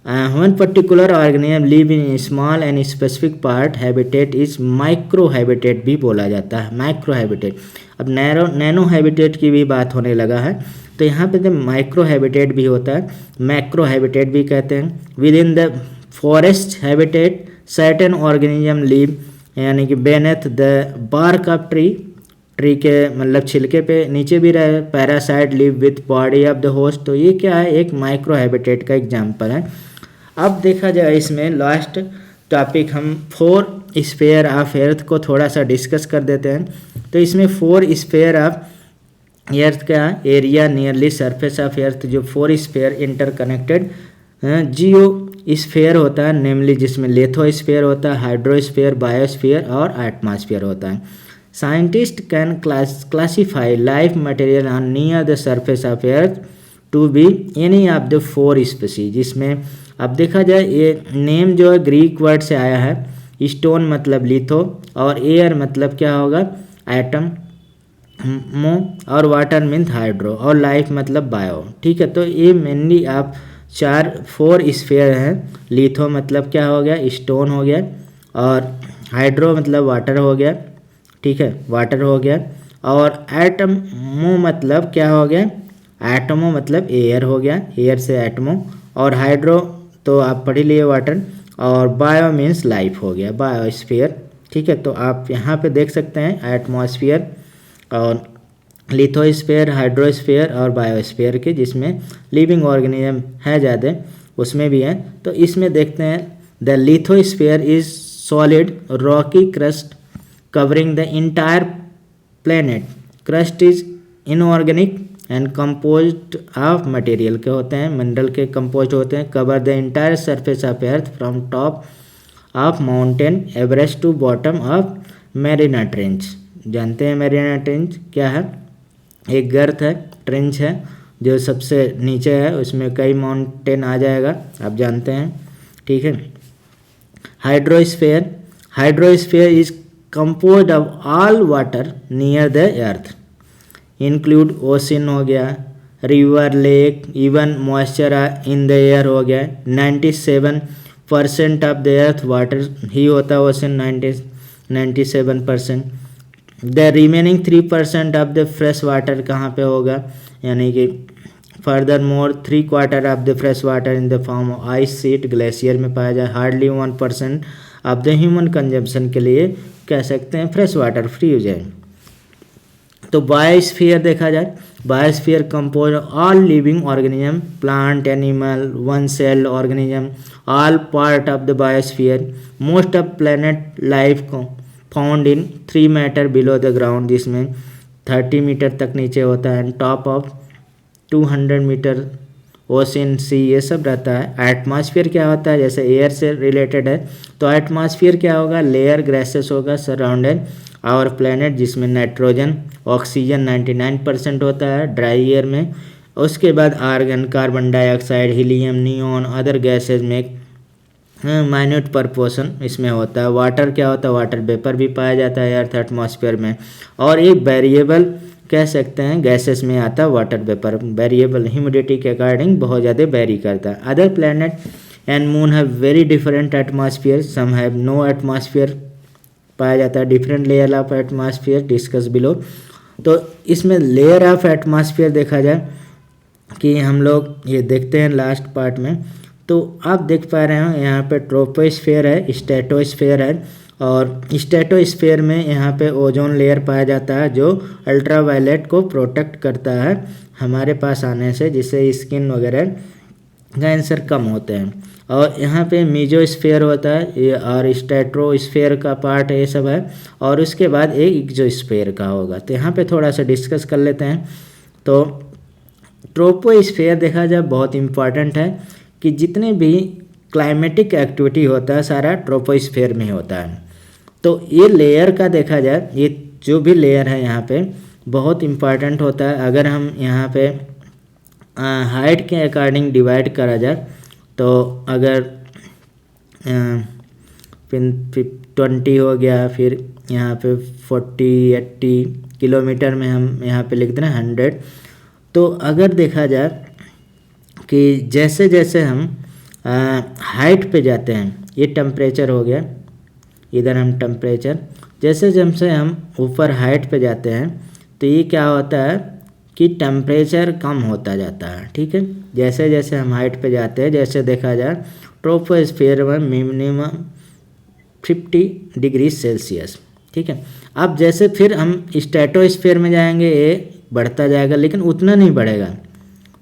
one particular organism live in small and specific part habitat is micro habitat भी बोला जाता है, माइक्रो हैबिटेट। अब नैनो हैबिटेट की भी बात होने लगा है, तो यहाँ पे माइक्रो हैबिटेट भी होता है, मैक्रो हैबिटेट भी कहते हैं। Within the forest habitat certain organism live, यानी कि beneath the bark of tree के मतलब छिलके पे नीचे भी रहे। Parasite live with body of the host, तो ये क्या है, एक माइक्रो हैबिटेट का एग्जाम्पल है। अब देखा जाए इसमें लास्ट टॉपिक हम 4 स्फीयर ऑफ अर्थ को थोड़ा सा डिस्कस कर देते हैं। तो इसमें 4 स्फीयर ऑफ अर्थ का एरिया नियरली सरफेस ऑफ अर्थ, जो 4 स्फीयर इंटरकनेक्टेड जियो स्फीयर होता है, नेमली जिसमें लिथोस्फीयर होता है, हाइड्रोस्फीयर, बायोस्फीयर और एटमॉस्फेयर होता है। Scientist can classify life material on near the surface of earth to be any of the 4 species. इसमें अब देखा जाए ये नेम जो है ग्रीक वर्ड से आया है, स्टोन मतलब लिथो, और एयर मतलब क्या होगा, एटम, मो, और वाटर मीन्स हाइड्रो, और लाइफ मतलब बायो। ठीक है, तो ये मेनली आप 4 स्फीयर हैं। लिथो मतलब क्या हो गया, स्टोन हो गया, और हाइड्रो मतलब वाटर हो गया, ठीक है, वाटर हो गया, और एटमो मतलब क्या हो गया, एटमो मतलब एयर हो गया, एयर से एटमो, और हाइड्रो तो आप पढ़ लिए वाटर, और बायो मीन्स लाइफ हो गया, बायोस्फीयर। ठीक है, तो आप यहाँ पे देख सकते हैं एटमॉस्फेयर और लिथोस्फीयर, हाइड्रोस्फीयर और बायोस्फीयर के, जिसमें लिविंग ऑर्गेनिज्म है ज़्यादा, उसमें भी है। तो इसमें देखते हैं the lithosphere is solid rocky crust covering the entire planet. Crust is inorganic and composed of material के होते हैं, मिनरल के कंपोज होते हैं। Cover the entire surface of earth from top of mount Everest to bottom of Mariana trench. जानते हैं मैरिना ट्रेंच क्या है, एक गर्त है, ट्रेंच है जो सबसे नीचे है, उसमें कई माउंटेन आ जाएगा, आप जानते हैं। ठीक है, hydrosphere, hydrosphere is composed of all water near the earth, include ocean हो गया, river, lake, even moisture in the air हो गया। 97% ऑफ द अर्थ वाटर ही होता है ocean, 97%। The remaining 3% of the fresh water कहाँ पे होगा, यानी कि further more 3/4 of the fresh water in the form of ice sheet, glacier में पाया जाए। Hardly 1% of the human consumption के लिए कह सकते हैं फ्रेश वाटर फ्री हो जाए। तो बायोस्फीयर देखा जाए, biosphere compose all living organism, plant, animal, one cell organism, all part of the biosphere. Most of planet life को found in 3 metre below the ground, जिसमें 30 मीटर तक नीचे होता है, and top of 200 metre ocean, sea, ये सब रहता है। एटमॉस्फेयर क्या होता है, जैसे एयर से रिलेटेड है, तो एटमॉस्फेयर क्या होगा, लेयर गैसेस होगा सराउंडेड आवर प्लेनेट, जिसमें नाइट्रोजन, ऑक्सीजन 99% होता है ड्राई एयर में। उसके बाद argon, carbon dioxide, helium, neon, other gases में माइन्यूट प्रपोर्शन इसमें होता है। वाटर क्या होता है, वाटर वेपर भी पाया जाता है अर्थ एटमॉस्फेयर में, और एक वेरिएबल कह सकते हैं गैसेस में आता है वाटर वेपर, वेरिएबल ह्यूमिडिटी के अकॉर्डिंग बहुत ज़्यादा वेरी करता है। Other planet and moon have very different atmosphere, some have no atmosphere पाया जाता है, different layer of atmosphere discuss below. तो इसमें लेयर ऑफ एटमॉस्फेयर देखा जाए कि हम लोग ये देखते हैं लास्ट पार्ट में, तो आप देख पा रहे हो यहाँ पे ट्रोपोस्फेयर है, स्ट्रेटोस्फेयर है, और स्ट्रेटोस्फेयर में यहाँ पे ओजोन लेयर पाया जाता है जो अल्ट्रावायलेट को प्रोटेक्ट करता है हमारे पास आने से, जिससे स्किन वगैरह कैंसर कम होते हैं। और यहाँ पे मीजोस्फेयर होता है ये, और स्ट्रेटोस्फेयर का पार्ट ये सब है, और उसके बाद एक एक्सोस्फेयर का होगा। तो यहाँ पे थोड़ा सा डिस्कस कर लेते हैं। तो ट्रोपोस्फेयर देखा जाए बहुत इम्पॉर्टेंट है कि जितने भी क्लाइमेटिक एक्टिविटी होता है सारा ट्रोपोस्फेयर में होता है। तो ये लेयर का देखा जाए, ये जो भी लेयर है यहाँ पे बहुत इम्पॉर्टेंट होता है। अगर हम यहाँ पे हाइट के अकॉर्डिंग डिवाइड करा जाए, तो अगर 20 हो गया, फिर यहाँ पे 40-80 किलोमीटर में हम यहाँ पे लिख दें 100। तो अगर देखा जाए कि जैसे जैसे हम हाइट पे जाते हैं, ये टेम्परेचर हो गया, इधर हम टेम्परेचर, जैसे जैसे हम ऊपर हाइट पे जाते हैं तो ये क्या होता है कि टेम्परेचर कम होता जाता है, ठीक है। जैसे जैसे हम हाइट पे जाते हैं, जैसे देखा जाए ट्रोपोस्फीयर में मिनिमम 50 डिग्री सेल्सियस, ठीक है। अब जैसे फिर हम स्ट्रेटोस्फीयर में जाएंगे, ये बढ़ता जाएगा लेकिन उतना नहीं बढ़ेगा।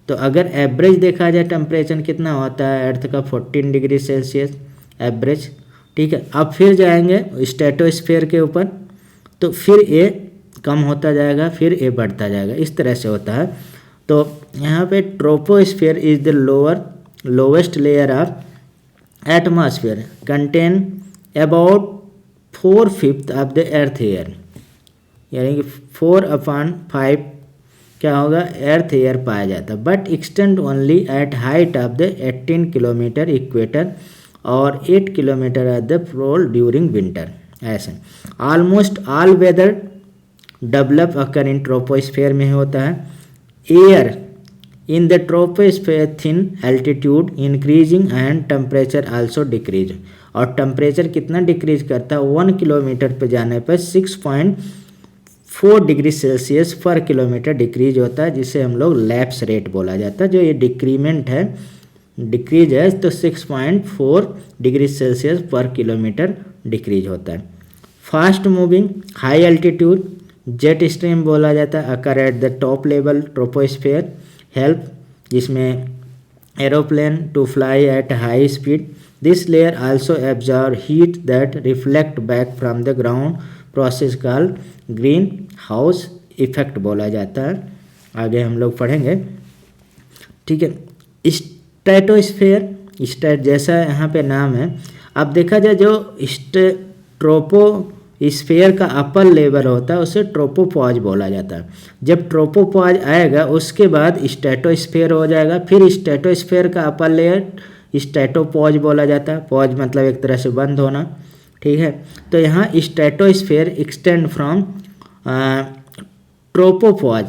तो अगर एवरेज देखा जाए टेम्परेचर कितना होता है अर्थ का 14 डिग्री सेल्सियस एवरेज, ठीक है। अब फिर जाएंगे स्ट्रेटोस्फीयर के ऊपर तो फिर ये कम होता जाएगा, फिर ये बढ़ता जाएगा, इस तरह से होता है। तो यहाँ पे troposphere is the lowest layer of atmosphere contain about 4/5 of the earth air, यानी कि 4/5 क्या होगा अर्थ एयर पाया जाता है। But extend only at height of the 18 kilometre equator और 8 kilometre at the pole during winter. ऐसे almost all weather develop occur in troposphere में होता है। Air in the troposphere thin altitude increasing and temperature also decrease, और टेम्परेचर कितना डिक्रीज करता है 1 किलोमीटर पे जाने पर 6.4 degree Celsius per kilometre decrease होता है, जिसे हम लोग लैप्स रेट बोला जाता है। जो ये डिक्रीमेंट है, डिक्रीज है तो 6.4 degree Celsius per kilometre decrease होता है। Fast moving high altitude jet stream बोला जाता है occur at the top level troposphere help, जिसमें aeroplane to fly at high speed. This layer also absorb heat that reflect back from the ground, process called green house effect बोला जाता है। आगे हम लोग पढ़ेंगे, ठीक है। स्ट्रेटोस्फेयर स्ट्रेट जैसा यहाँ पे नाम है। अब देखा जाए जो ट्रोपोस्फेयर का अपर लेवल होता है उसे ट्रोपोपॉज बोला जाता है। जब ट्रोपोपॉज आएगा उसके बाद स्ट्रेटोस्फेयर हो जाएगा, फिर स्ट्रेटोस्फेयर का अपर लेयर स्ट्रेटोपॉज बोला जाता है। पॉज मतलब एक तरह से बंद होना, ठीक है। तो यहाँ स्ट्रेटोस्फेयर एक्सटेंड फ्रॉम ट्रोपोपॉज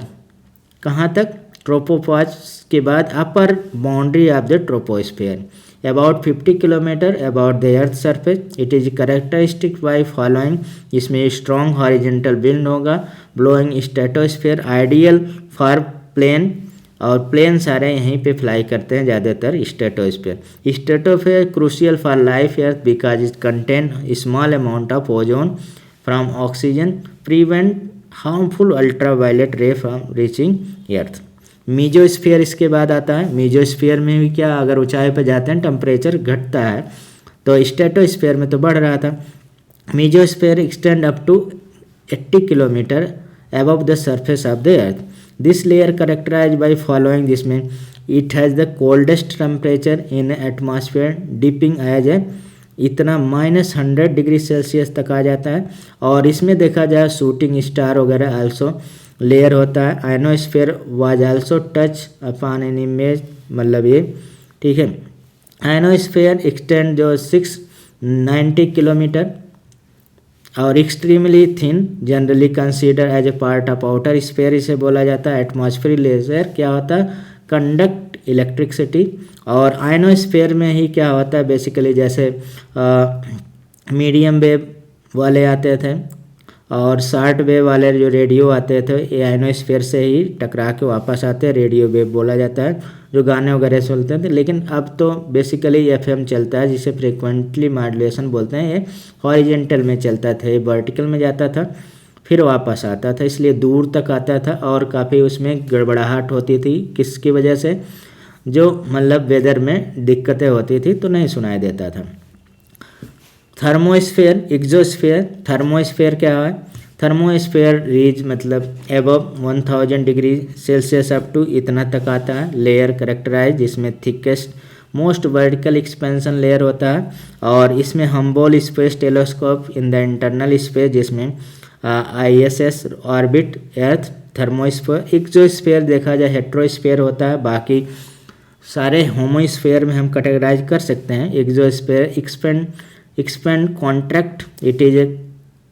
कहाँ तक, ट्रोपोपॉज के बाद upper boundary of the troposphere about 50 kilometre about the earth surface. It is characteristic by following, इसमें स्ट्रॉन्ग हॉरिजेंटल विंड होगा, blowing stratosphere ideal for plane, और प्लेन सारे यहीं पे फ्लाई करते हैं ज़्यादातर stratosphere. Stratosphere crucial for life earth because it contain small amount of ozone from oxygen, prevent harmful ultraviolet ray from reaching earth. Mesosphere इसके बाद आता है। मीजोस्फीयर में भी क्या, अगर ऊंचाई पर जाते हैं टेम्परेचर घटता है, तो स्ट्रेटोस्फीयर में तो बढ़ रहा था। Mesosphere extend up to 80 kilometre above the surface of the earth. This layer characterized by following, जिसमें it has the coldest temperature in atmosphere dipping as a इतना -100 डिग्री सेल्सियस तक आ जाता है। और इसमें देखा जाए शूटिंग स्टार वगैरह आल्सो लेयर होता है। Ionosphere was also touch upon an image, मतलब ये, ठीक है। आयनोस्फीयर एक्सटेंड जो 690 किलोमीटर और extremely thin generally consider as a part of outer sphere इसे बोला जाता है। एटमॉस्फेरिक लेयर क्या होता है, कंडक्ट इलेक्ट्रिसिटी। और आयनोस्फीयर में ही क्या होता है बेसिकली, जैसे मीडियम वेव वाले आते थे और शॉर्ट वेव वाले जो रेडियो आते थे, ये आयनोस्फीयर से ही टकरा के वापस आते हैं, रेडियो वेव बोला जाता है, जो गाने वगैरह सुनते थे। लेकिन अब तो बेसिकली एफएम चलता है, जिसे फ्रिक्वेंटली मॉड्यूलेशन बोलते हैं। ये हॉरिजेंटल में चलता था, ये वर्टिकल में जाता था फिर वापस आता था, इसलिए दूर तक आता था और काफ़ी उसमें गड़बड़ाहट होती थी। किसकी वजह से, जो मतलब वेदर में दिक्कतें होती थी तो नहीं सुनाई देता था। Thermosphere exosphere. थर्मोस्फेयर क्या है, थर्मोस्फेयर रीज मतलब above 1000 degree Celsius up to इतना तक आता है। लेयर करेक्टराइज, जिसमें thickest most vertical expansion layer होता है। और इसमें Hubble space telescope in the internal space, जिसमें ISS orbit earth. Thermosphere exosphere देखा जाए हेट्रोस्फेयर होता है, बाकी सारे होमोस्फेयर में हम कैटेगराइज कर सकते हैं। Exosphere expand contract, it is a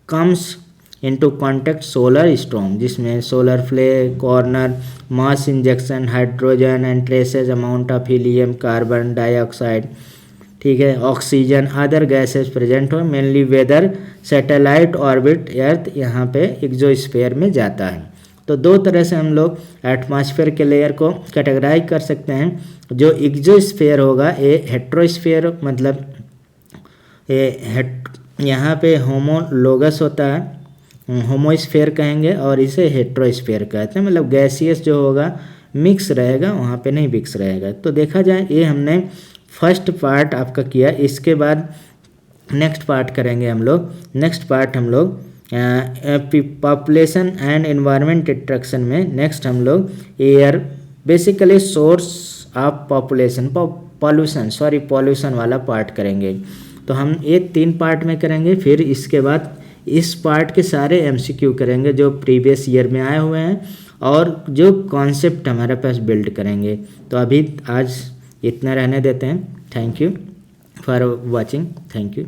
comes into contact solar storm, जिसमें solar Phule, corner, mass injection, hydrogen and traces amount of helium, carbon dioxide, ठीक है, ऑक्सीजन, अदर गैसेस प्रेजेंट हो, मेनली वेदर सैटेलाइट ऑर्बिट अर्थ यहाँ पे एक्सोस्फीयर में जाता है। तो दो तरह से हम लोग एटमॉस्फेयर के लेयर को कैटेगराइज कर सकते हैं। जो एक्सोस्फीयर होगा ये हेट्रोस्फीयर, मतलब यहाँ पे होमोलोगस होता है, होमोस्फीयर कहेंगे, और इसे हेट्रोस्फीयर कहते हैं, मतलब गैसियस जो होगा मिक्स रहेगा, वहाँ पे नहीं मिक्स रहेगा। तो देखा जाए ये हमने फर्स्ट पार्ट आपका किया। इसके बाद नेक्स्ट पार्ट करेंगे हम लोग। नेक्स्ट पार्ट हम लोग पॉपुलेशन एंड एनवायरनमेंट इंटरेक्शन में नेक्स्ट हम लोग air, basically source of population, pollution वाला पार्ट करेंगे। तो हम ये 3 पार्ट में करेंगे। फिर इसके बाद इस पार्ट के सारे MCQ करेंगे जो प्रीवियस ईयर में आए हुए हैं, और जो कॉन्सेप्ट हमारे पास बिल्ड करेंगे। तो अभी आज इतना रहने देते हैं। Thank you for watching. Thank you.